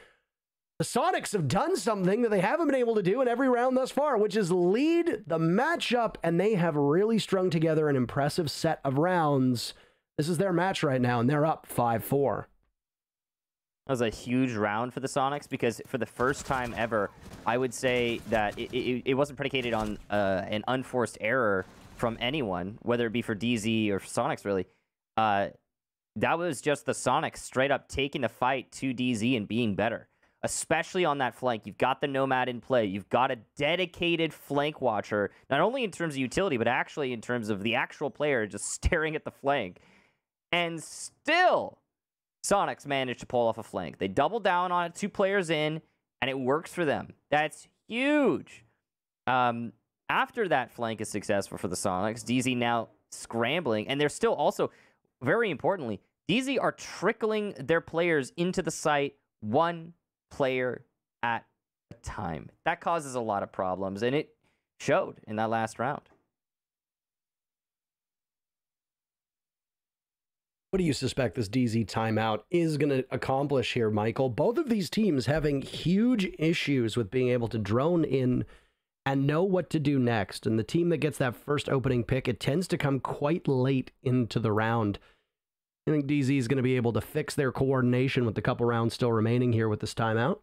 The Soniqs have done something that they haven't been able to do in every round thus far, which is lead the matchup, and they have really strung together an impressive set of rounds. This is their match right now, and they're up 5-4. That was a huge round for the Soniqs, because for the first time ever, I would say that it wasn't predicated on an unforced error from anyone, whether it be for DZ or for Soniqs, really. That was just the Soniqs straight up taking the fight to DZ and being better. Especially on that flank. You've got the Nomad in play. You've got a dedicated flank watcher, not only in terms of utility, but actually in terms of the actual player just staring at the flank. And still, Soniqs managed to pull off a flank. They double down on it, 2 players in, and it works for them. That's huge. After that flank is successful for the Soniqs, DZ now scrambling, and they're still also, very importantly, DZ are trickling their players into the site 1 player at a time. That causes a lot of problems, and it showed in that last round. What do you suspect this DZ timeout is going to accomplish here, Michael? Both of these teams having huge issues with being able to drone in and know what to do next. And the team that gets that first opening pick, it tends to come quite late into the round. I think DZ is going to be able to fix their coordination with the couple rounds still remaining here with this timeout.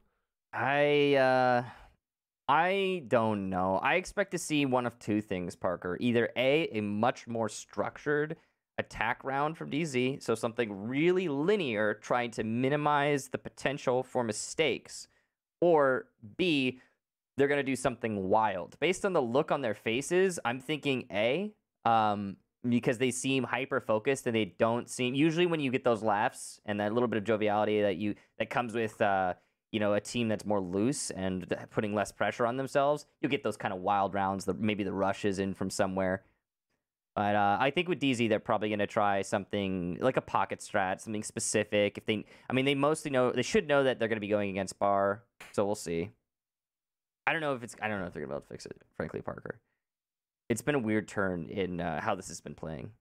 I don't know. I expect to see one of 2 things, Parker. Either A, much more structured attack round from DZ, so something really linear, trying to minimize the potential for mistakes, or B, they're going to do something wild. Based on the look on their faces, I'm thinking A, because they seem hyper-focused, and they don't seem... Usually when you get those laughs and that little bit of joviality that comes with you know, a team that's more loose and putting less pressure on themselves, you'll get those kind of wild rounds, maybe the rushes in from somewhere. But I think with DZ, they're probably going to try something like a pocket strat, something specific. They mostly know, they should know that they're going to be going against Bar, so we'll see. I don't know if they're going to be able to fix it, frankly, Parker. It's been a weird turn in how this has been playing.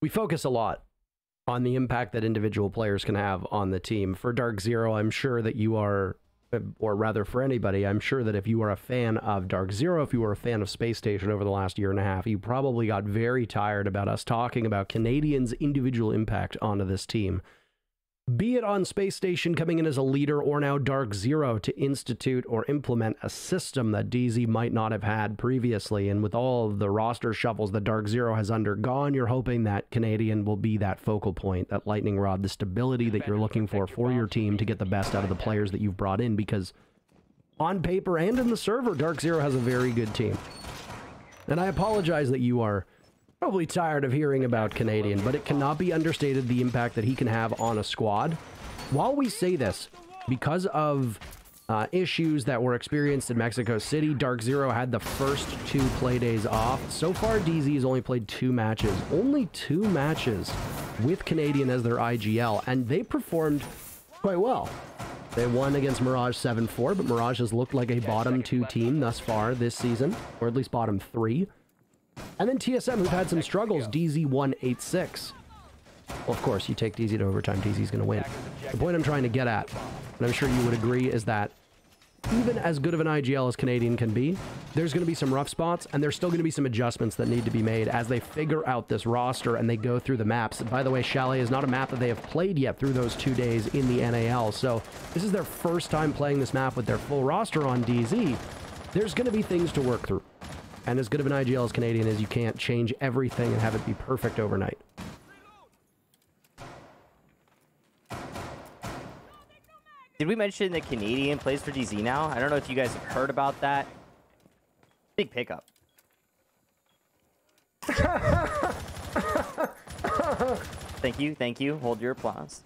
We focus a lot on the impact that individual players can have on the team. For DarkZero, I'm sure that you are, or rather for anybody, I'm sure that if you are a fan of DarkZero, if you were a fan of Space Station over the last year and a half, you probably got very tired about us talking about Canadians' individual impact onto this team. Be it on Space Station coming in as a leader, or now DarkZero to institute or implement a system that DZ might not have had previously. And with all of the roster shuffles that DarkZero has undergone, you're hoping that Canadian will be that focal point, that lightning rod, the stability that you're looking for your team to get the best out of the players that you've brought in. Because on paper and in the server, DarkZero has a very good team. And I apologize that you are probably tired of hearing about Canadian, but it cannot be understated the impact that he can have on a squad. While we say this, because of issues that were experienced in Mexico City, DarkZero had the first 2 Playdays off. So far, DZ has only played 2 matches. Only 2 matches with Canadian as their IGL, and they performed quite well. They won against Mirage 7-4, but Mirage has looked like a bottom 2 team thus far this season, or at least bottom 3. And then TSM, who've had some struggles, DZ won 8-6. Well, of course, you take DZ to overtime, DZ's going to win. The point I'm trying to get at, and I'm sure you would agree, is that even as good of an IGL as Canadian can be, there's going to be some rough spots, and there's still going to be some adjustments that need to be made as they figure out this roster and they go through the maps. And by the way, Chalet is not a map that they have played yet through those 2 days in the NAL, so this is their first time playing this map with their full roster on DZ. There's going to be things to work through. And as good of an IGL as Canadian is, you can't change everything and have it be perfect overnight. Did we mention that Canadian plays for DZ now? I don't know if you guys have heard about that. Big pickup. Thank you, thank you. Hold your applause.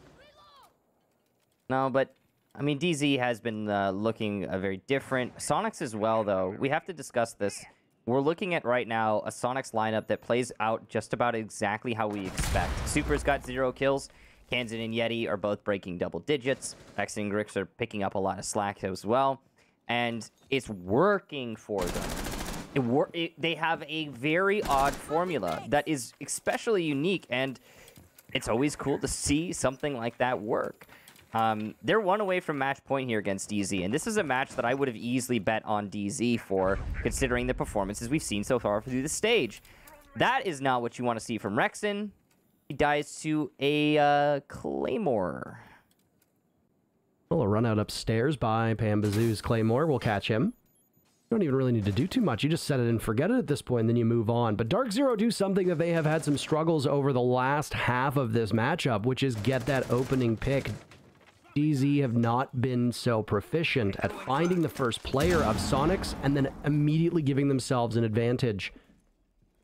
No, but, I mean, DZ has been looking very different. Soniqs as well, though. We have to discuss this. We're looking at right now a Soniqs lineup that plays out just about exactly how we expect. Super's got 0 kills. Kansan and Yeti are both breaking double digits. X and Grix are picking up a lot of slack as well. And it's working for them. They have a very odd formula that is especially unique, and it's always cool to see something like that work. They're 1 away from match point here against DZ, and this is a match that I would have easily bet on DZ for, considering the performances we've seen so far through the stage. That is not what you want to see from Rexon. He dies to a Claymore. Well, a run out upstairs by Pambazoo's Claymore. We'll catch him. You don't even really need to do too much. You just set it and forget it at this point, and then you move on. But DarkZero do something that they have had some struggles over the last half of this matchup, which is get that opening pick. DZ have not been so proficient at finding the first player of Soniqs and then immediately giving themselves an advantage.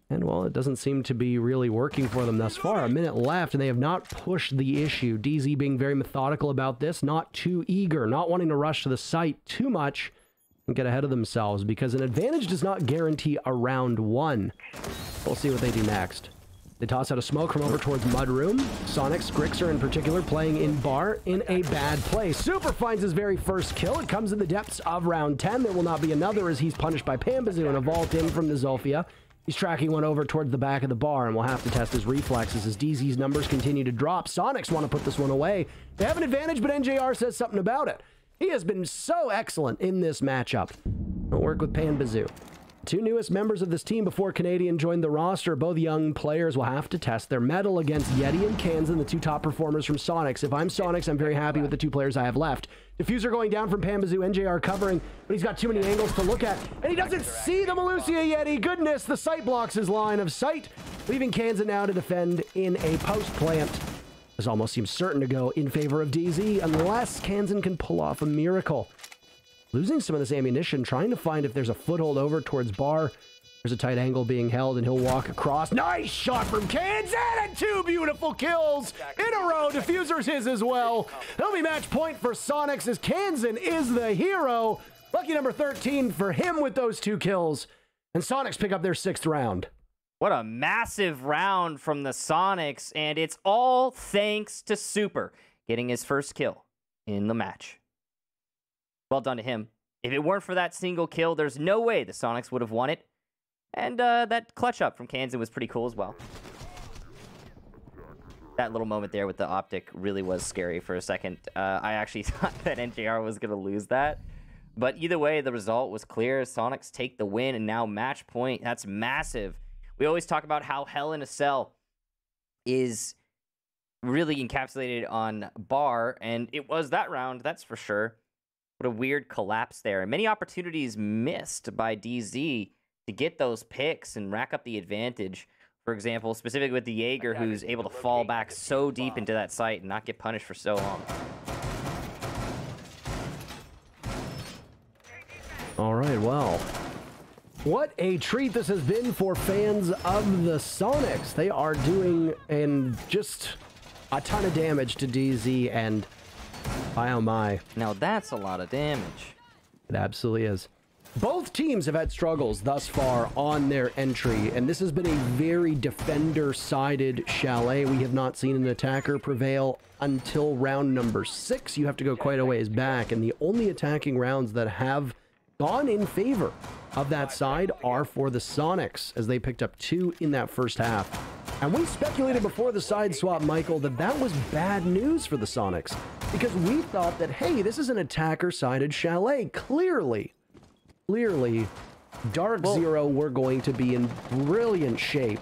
And, well, it doesn't seem to be really working for them thus far. A minute left, and they have not pushed the issue. DZ being very methodical about this, not too eager, not wanting to rush to the site too much and get ahead of themselves, because an advantage does not guarantee a round 1. We'll see what they do next. They toss out a smoke from over towards Mudroom. Soniqs, Grixer in particular, playing in bar in a bad place. Super finds his very first kill. It comes in the depths of round 10. There will not be another as he's punished by Pambazoo and a vault in from the Zolfia. He's tracking one over towards the back of the bar, and we'll have to test his reflexes as DZ's numbers continue to drop. Soniqs want to put this one away. They have an advantage, but NJR says something about it. He has been so excellent in this matchup. He'll work with Pambazoo. 2 newest members of this team before Canadian joined the roster. Both young players will have to test their mettle against Yeti and Kansan, the 2 top performers from Soniqs. If I'm Soniqs, I'm very happy with the 2 players I have left. Diffuser going down from Pambazoo, NJR covering, but he's got too many angles to look at, and he doesn't see the Malusia Yeti. Goodness, the sight blocks his line of sight, leaving Kansan now to defend in a post plant. This almost seems certain to go in favor of DZ, unless Kansan can pull off a miracle. Losing some of this ammunition, trying to find if there's a foothold over towards bar. There's a tight angle being held, and he'll walk across. Nice shot from Kansan, and 2 beautiful kills in a row. Diffuser's his as well. That'll be match point for Soniqs as Kansan is the hero. Lucky number 13 for him with those 2 kills. And Soniqs pick up their 6th round. What a massive round from the Soniqs, and it's all thanks to Super getting his first kill in the match. Well done to him. If it weren't for that single kill, there's no way the Soniqs would have won it. And that clutch up from Kansan was pretty cool as well. That little moment there with the optic really was scary for a second. I actually thought that NJR was going to lose that. But either way, the result was clear. Soniqs take the win, and now match point. That's massive. We always talk about how Hell in a Cell is really encapsulated on bar, and it was that round, that's for sure. What a weird collapse there. And many opportunities missed by DZ to get those picks and rack up the advantage. For example, specifically with the Jaeger, who's able to fall back so deep into that site and not get punished for so long. All right, well, what a treat this has been for fans of the Soniqs. They are doing just a ton of damage to DZ, and oh my. Now that's a lot of damage. It absolutely is. Both teams have had struggles thus far on their entry, and this has been a very defender-sided Chalet. We have not seen an attacker prevail until round number 6. You have to go quite a ways back, and the only attacking rounds that have gone in favor of that side are for the Soniqs, as they picked up 2 in that first half. And we speculated before the side swap, Michael, that that was bad news for the Soniqs, because we thought that, hey, this is an attacker-sided Chalet. Clearly, DarkZero were going to be in brilliant shape,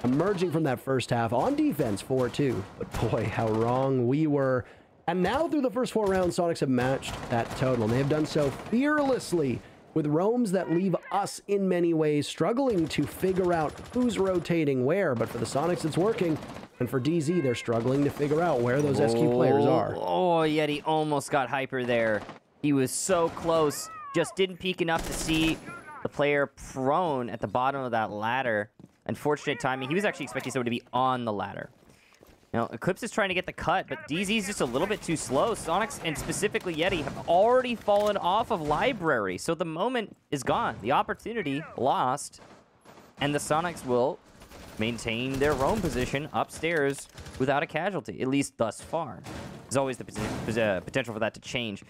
emerging from that first half on defense 4-2. But boy, how wrong we were. And now through the first 4 rounds, Soniqs have matched that total. And they have done so fearlessly, with roams that leave us in many ways struggling to figure out who's rotating where. But for the Soniqs, it's working. And for DZ, they're struggling to figure out where those SQ players are. Oh, Yeti almost got hyper there. He was so close. Just didn't peek enough to see the player prone at the bottom of that ladder. Unfortunate timing. He was actually expecting someone to be on the ladder. Now, Eclipse is trying to get the cut, but DZ's just a little bit too slow. Soniqs, and specifically Yeti, have already fallen off of Library, so the moment is gone. The opportunity lost, and the Soniqs will maintain their roam position upstairs without a casualty, at least thus far. There's always the potential for that to change.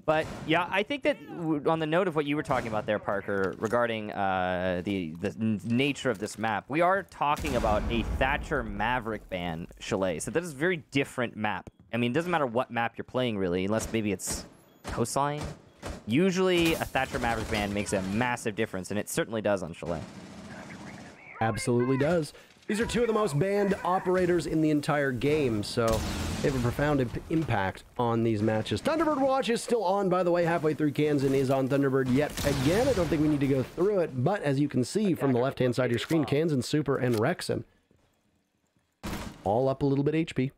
But yeah, I think that on the note of what you were talking about there, Parker, regarding the nature of this map, we are talking about a Thatcher Maverick ban Chalet. So that is a very different map. I mean, it doesn't matter what map you're playing, really, unless maybe it's Coastline. Usually, a Thatcher Maverick ban makes a massive difference, and it certainly does on Chalet. Absolutely does. These are two of the most banned operators in the entire game, so they have a profound impact on these matches. Thunderbird Watch is still on, by the way. Halfway through, Kansan is on Thunderbird yet again. I don't think we need to go through it, but as you can see from the left-hand side of your screen, Kansan, Super, and Rexen all up a little bit HP.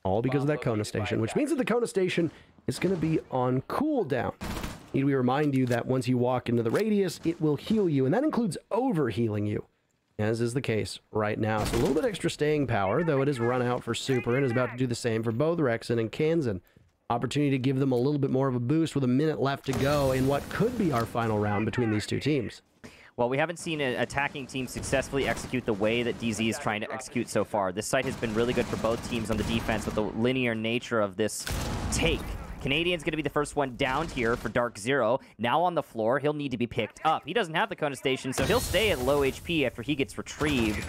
All because of that Kona Station, which means that the Kona Station is going to be on cooldown. Need we remind you that once you walk into the radius, it will heal you, and that includes over-healing you, as is the case right now. So a little bit extra staying power, though it is run out for Super, and is about to do the same for both Rexen and Kansan. Opportunity to give them a little bit more of a boost with a minute left to go in what could be our final round between these two teams. Well, we haven't seen an attacking team successfully execute the way that DZ is trying to execute so far. This site has been really good for both teams on the defense with the linear nature of this take. Canadian's going to be the first one down here for DarkZero. Now on the floor, he'll need to be picked up. He doesn't have the Kona Station, so he'll stay at low HP after he gets retrieved.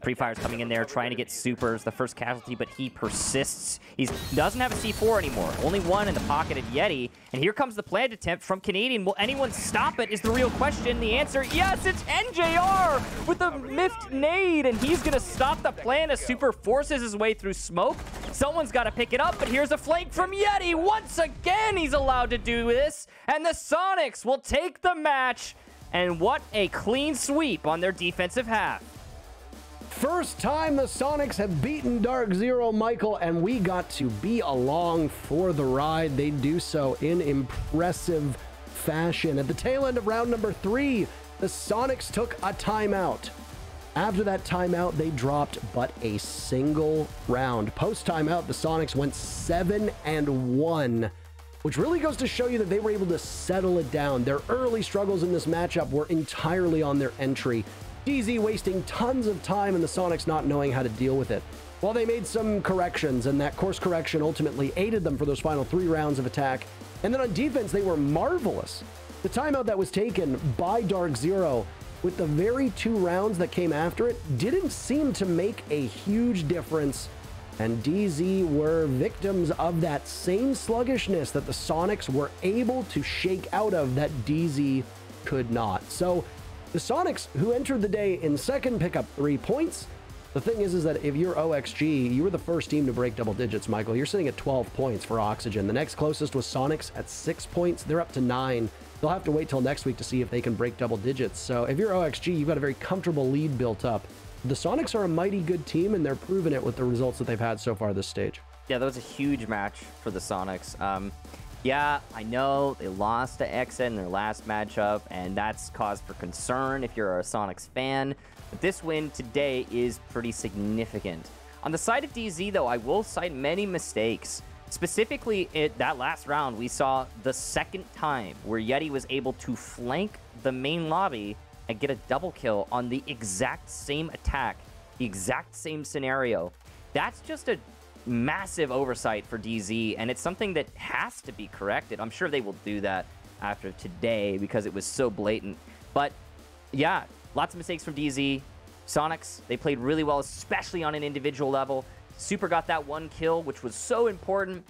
Pre-Fire's coming in there, trying to get Supers, the first casualty, but he persists. He doesn't have a C4 anymore. Only one in the pocket of Yeti. And here comes the plant attempt from Canadian. Will anyone stop it is the real question. The answer, yes, it's NJR with the miffed nade. And he's going to stop the plant as Super forces his way through smoke. Someone's got to pick it up, but here's a flank from Yeti. Once again, he's allowed to do this. And the Soniqs will take the match. And what a clean sweep on their defensive half. First time the Soniqs have beaten DarkZero, Michael, and we got to be along for the ride. They do so in impressive fashion. At the tail end of round number 3, the Soniqs took a timeout. After that timeout, they dropped but a single round. Post-timeout, the Soniqs went 7-1, which really goes to show you that they were able to settle it down. Their early struggles in this matchup were entirely on their entry. DZ wasting tons of time and the Soniqs not knowing how to deal with it. While they made some corrections, and that course correction ultimately aided them for those final 3 rounds of attack. And then on defense, they were marvelous. The timeout that was taken by DarkZero with the very 2 rounds that came after it didn't seem to make a huge difference. And DZ were victims of that same sluggishness that the Soniqs were able to shake out of that DZ could not. So the Soniqs, who entered the day in second, pick up 3 points. The thing is that if you're OXG, you were the first team to break double digits, Michael. You're sitting at 12 points for Oxygen. The next closest was Soniqs at 6 points. They're up to 9. They'll have to wait till next week to see if they can break double digits. So if you're OXG, you've got a very comfortable lead built up. The Soniqs are a mighty good team, and they're proving it with the results that they've had so far this stage. Yeah, that was a huge match for the Soniqs. Yeah, I know they lost to Exa in their last matchup, and that's cause for concern if you're a Soniqs fan. But this win today is pretty significant. On the side of DZ, though, I will cite many mistakes. Specifically, that last round, we saw the second time where Yeti was able to flank the main lobby and get a double kill on the exact same attack, the exact same scenario. That's just a massive oversight for DZ, and it's something that has to be corrected. I'm sure they will do that after today because it was so blatant. But yeah, lots of mistakes from DZ. Soniqs, they played really well, especially on an individual level. Super got that 1 kill, which was so important.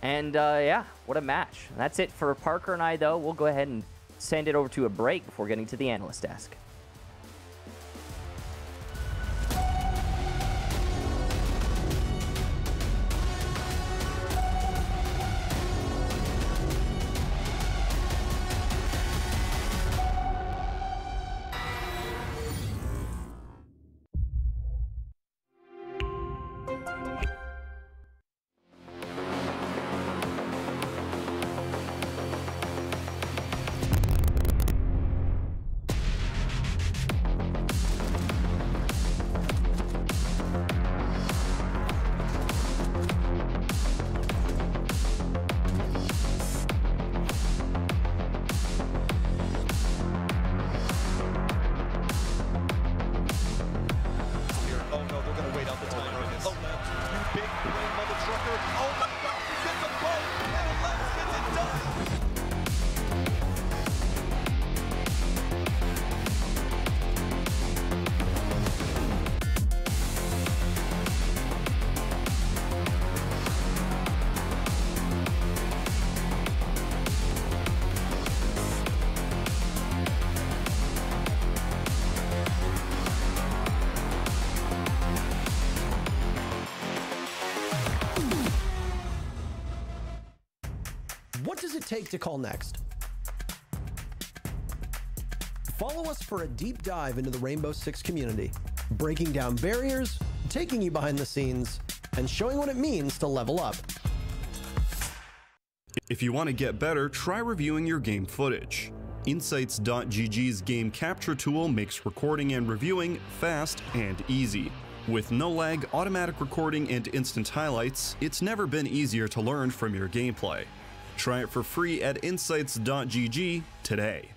And yeah, what a match. That's it for Parker and I, though. We'll go ahead and send it over to a break before getting to the analyst desk. What does it take to call next? Follow us for a deep dive into the Rainbow Six community, breaking down barriers, taking you behind the scenes, and showing what it means to level up. If you want to get better, try reviewing your game footage. Insights.gg's game capture tool makes recording and reviewing fast and easy. With no lag, automatic recording, and instant highlights, it's never been easier to learn from your gameplay. Try it for free at insights.gg today.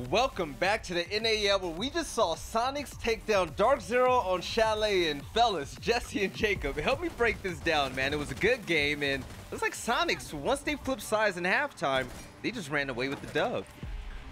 Welcome back to the NAL, where we just saw Soniqs take down DarkZero on Chalet. And fellas, Jesse and Jacob, help me break this down, man. It was a good game, and it was like Soniqs, once they flipped sides in halftime, they just ran away with the dub.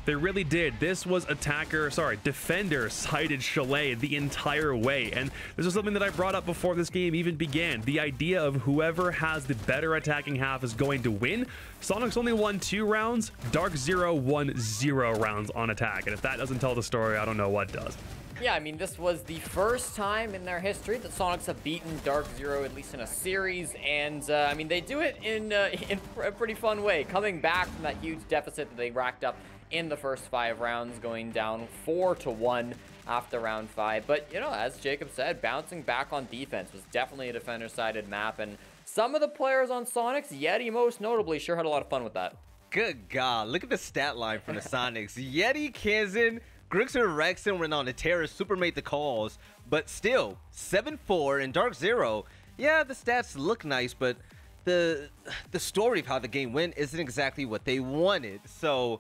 They really did. This was defender-sided Chalet the entire way. And this is something that I brought up before this game even began. The idea of whoever has the better attacking half is going to win. Soniqs only won 2 rounds. DarkZero won 0 rounds on attack. And if that doesn't tell the story, I don't know what does. Yeah, I mean, this was the first time in their history that Soniqs have beaten DarkZero, at least in a series, and I mean, they do it in a pretty fun way, coming back from that huge deficit that they racked up in the first 5 rounds, going down 4-1 after round 5. But, you know, as Jacob said, bouncing back on defense was definitely a defender-sided map, and some of the players on Soniqs, Yeti most notably, sure had a lot of fun with that. Good God, look at the stat line from the Soniqs. Yeti, Kansan, Grixer, Rexen went on a terror, super made the calls, but still, 7-4 and DarkZero. Yeah, the stats look nice, but the story of how the game went isn't exactly what they wanted. So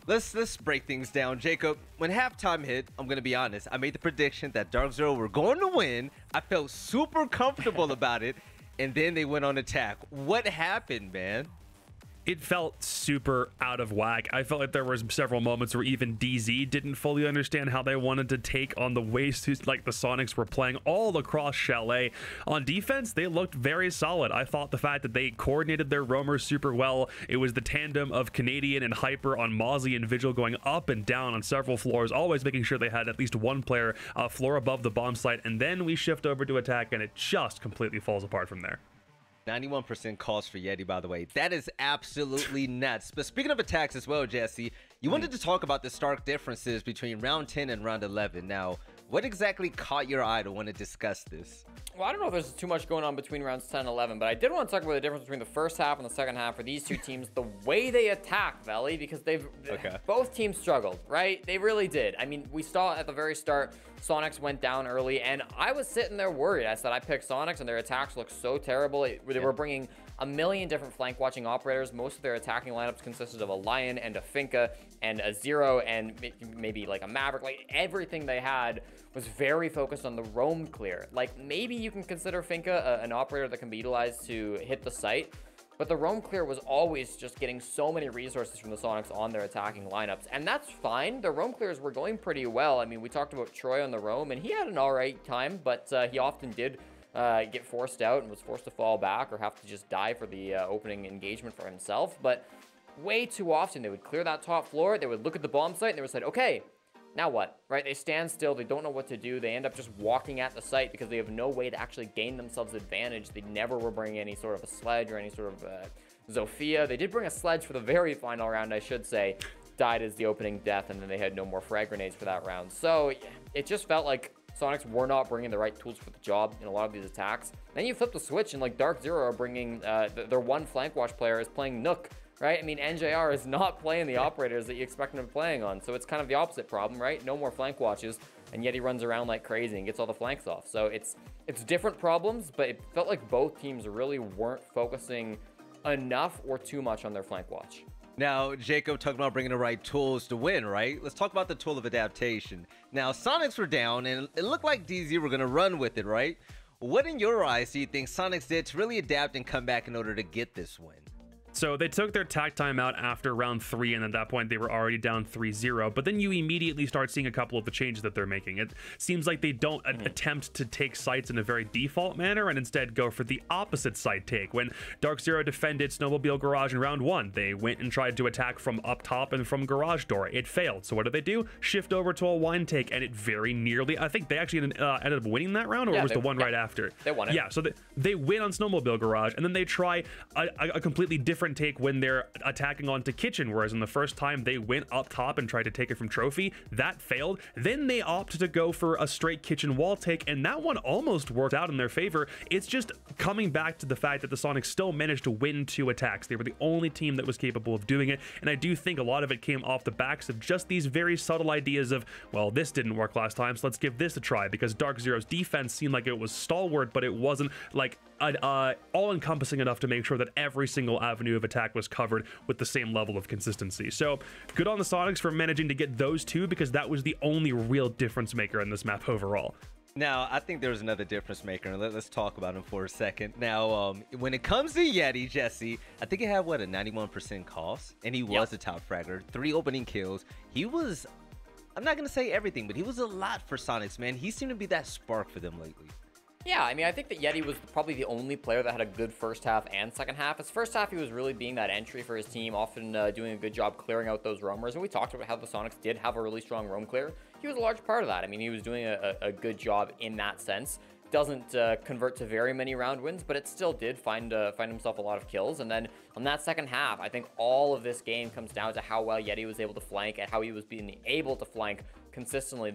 let's break things down. Jacob, when halftime hit, I'm gonna be honest, I made the prediction that DarkZero were going to win. I felt super comfortable about it, and then they went on attack. What happened, man? It felt super out of whack. I felt like there was several moments where even DZ didn't fully understand how they wanted to take on the ways like the Soniqs were playing all across Chalet. On defense, they looked very solid. I thought the fact that they coordinated their roamers super well. It was the tandem of Canadian and Hyper on Mozzie and Vigil going up and down on several floors, always making sure they had at least one player floor above the bomb site, and then we shift over to attack and it just completely falls apart from there. 91% calls for Yeti, by the way. That is absolutely nuts. But speaking of attacks as well, Jesse, you wanted to talk about the stark differences between round 10 and round 11. Now, what exactly caught your eye to want to discuss this? Well, I don't know if there's too much going on between rounds 10 and 11, but I did want to talk about the difference between the first half and the second half for these two teams, the way they attack, Veli, because both teams struggled, right? They really did. I mean, we saw at the very start, Soniqs went down early, and I was sitting there worried. I said, I picked Soniqs, and their attacks looked so terrible. They were bringing a million different flank watching operators. Most of their attacking lineups consisted of a Lion and a Finka and a Zero and maybe like a Maverick. Like, everything they had was very focused on the roam clear. Like, maybe you can consider Finka an operator that can be utilized to hit the site, but the roam clear was always just getting so many resources from the Soniqs on their attacking lineups, and that's fine. The roam clears were going pretty well. I mean, we talked about Troy on the roam, and he had an alright time, but he often did get forced out and was forced to fall back or have to just die for the opening engagement for himself. But way too often, they would clear that top floor, they would look at the bomb site, and they would say, okay, now what, right? They stand still, they don't know what to do, they end up just walking at the site because they have no way to actually gain themselves advantage. They never were bringing any sort of a sledge or any sort of Zofia. They did bring a sledge for the very final round, I should say, died as the opening death, and then they had no more frag grenades for that round. So it just felt like Soniqs were not bringing the right tools for the job in a lot of these attacks. Then you flip the switch, and like DarkZero are bringing their one flank watch player is playing Nook, right? I mean, NJR is not playing the operators that you expect him to be playing on, so it's kind of the opposite problem, right? No more flank watches, and yet he runs around like crazy and gets all the flanks off. So it's different problems, but it felt like both teams really weren't focusing enough or too much on their flank watch. Now, Jacob talking about bringing the right tools to win, right? Let's talk about the tool of adaptation. Now, Soniqs were down, and it looked like DZ were going to run with it, right? What in your eyes do you think Soniqs did to really adapt and come back in order to get this win? So they took their tack time out after round 3, and at that point they were already down 3-0, but then you immediately start seeing a couple of the changes that they're making. It seems like they don't attempt to take sites in a very default manner and instead go for the opposite site take. When DarkZero defended Snowmobile Garage in round 1, they went and tried to attack from up top and from Garage Door. It failed. So what did they do? Shift over to a wine take, and it very nearly, I think they actually ended up winning that round, or was the one right after? They won it. Yeah, so they win on Snowmobile Garage, and then they try a completely different take when they're attacking onto Kitchen, whereas in the first time they went up top and tried to take it from Trophy. That failed. Then they opted to go for a straight Kitchen wall take, and that one almost worked out in their favor. It's just coming back to the fact that the Soniqs still managed to win 2 attacks. They were the only team that was capable of doing it, and I do think a lot of it came off the backs of just these very subtle ideas of, well, this didn't work last time, so let's give this a try, because DarkZero's defense seemed like it was stalwart, but it wasn't like all-encompassing enough to make sure that every single avenue of attack was covered with the same level of consistency. So good on the Soniqs for managing to get those two, because that was the only real difference maker in this map overall. Now, I think there's another difference maker, and let's talk about him for a second. Now, when it comes to Yeti, Jesse, I think he had, what, a 91% cost, and he was a top fragger, 3 opening kills. He was, I'm not going to say everything, but he was a lot for Soniqs, man. He seemed to be that spark for them lately. Yeah, I mean, I think that Yeti was probably the only player that had a good first half and second half. His first half, he was really being that entry for his team, often doing a good job clearing out those roamers. And we talked about how the Soniqs did have a really strong roam clear. He was a large part of that. I mean, he was doing a good job in that sense. Doesn't convert to very many round wins, but it still did find himself a lot of kills. And then on that second half, I think all of this game comes down to how well Yeti was able to flank and how he was being able to flank consistently.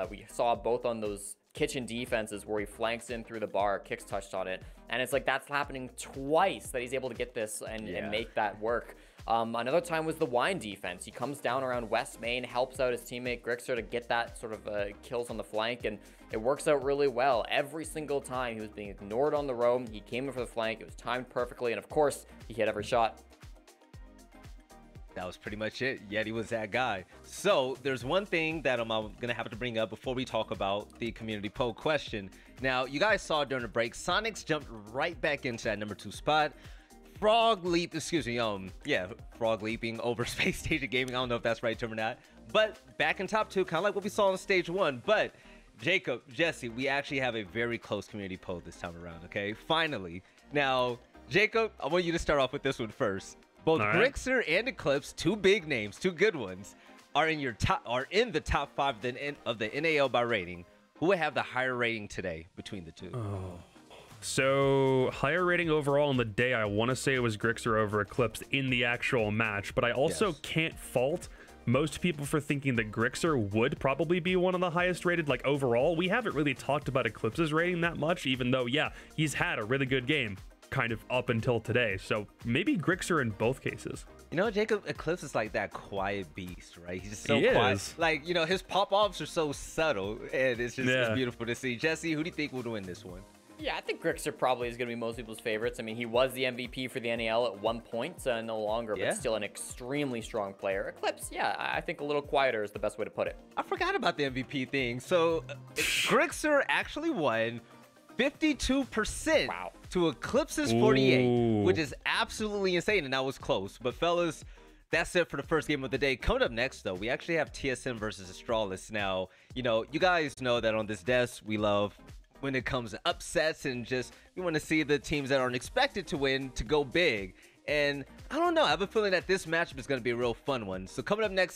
We saw both on those kitchen defenses where he flanks in through the bar, kicks touched on it, and it's like that's happening twice that he's able to get this and make that work. Another time was the wine defense. He comes down around West Main, helps out his teammate Grixer to get that sort of kills on the flank, and it works out really well. Every single time he was being ignored on the roam, he came in for the flank, it was timed perfectly, and of course, he hit every shot. That was pretty much it. Yeti was that guy. So there's one thing that I'm going to have to bring up before we talk about the community poll question. Now, you guys saw during the break, Soniqs jumped right back into that number 2 spot. Frog leaping over Space Station Gaming. I don't know if that's the right term or not. But back in top 2, kind of like what we saw on stage 1. But Jacob, Jesse, we actually have a very close community poll this time around, okay? Finally. Now, Jacob, I want you to start off with this one first. Both Grixer and Eclipse, 2 big names, 2 good ones, are in the top 5 of the NAL by rating. Who would have the higher rating today between the 2? Oh. So higher rating overall on the day, I want to say it was Grixer over Eclipse in the actual match, but I also can't fault most people for thinking that Grixer would probably be one of the highest rated. Like overall, we haven't really talked about Eclipse's rating that much, even though, yeah, he's had a really good game kind of up until today. So maybe Grixer in both cases. You know, Jacob, Eclipse is like that quiet beast, right? He's just so quiet. Like, you know, his pop-offs are so subtle, and it's just it's beautiful to see. Jesse, who do you think would win this one? Yeah, I think Grixer probably is going to be most people's favorites. I mean, he was the MVP for the NAL at one point, no longer, but still an extremely strong player. Eclipse, yeah, I think a little quieter is the best way to put it. I forgot about the MVP thing. So, Grixer actually won 52% to Eclipse's 48, which is absolutely insane, and that was close. But fellas, that's it for the first game of the day. Coming up next, though, we actually have TSM versus Astralis. Now, you know, you guys know that on this desk, we love when it comes to upsets and just we want to see the teams that aren't expected to win to go big. And I don't know, I have a feeling that this matchup is going to be a real fun one. So coming up next,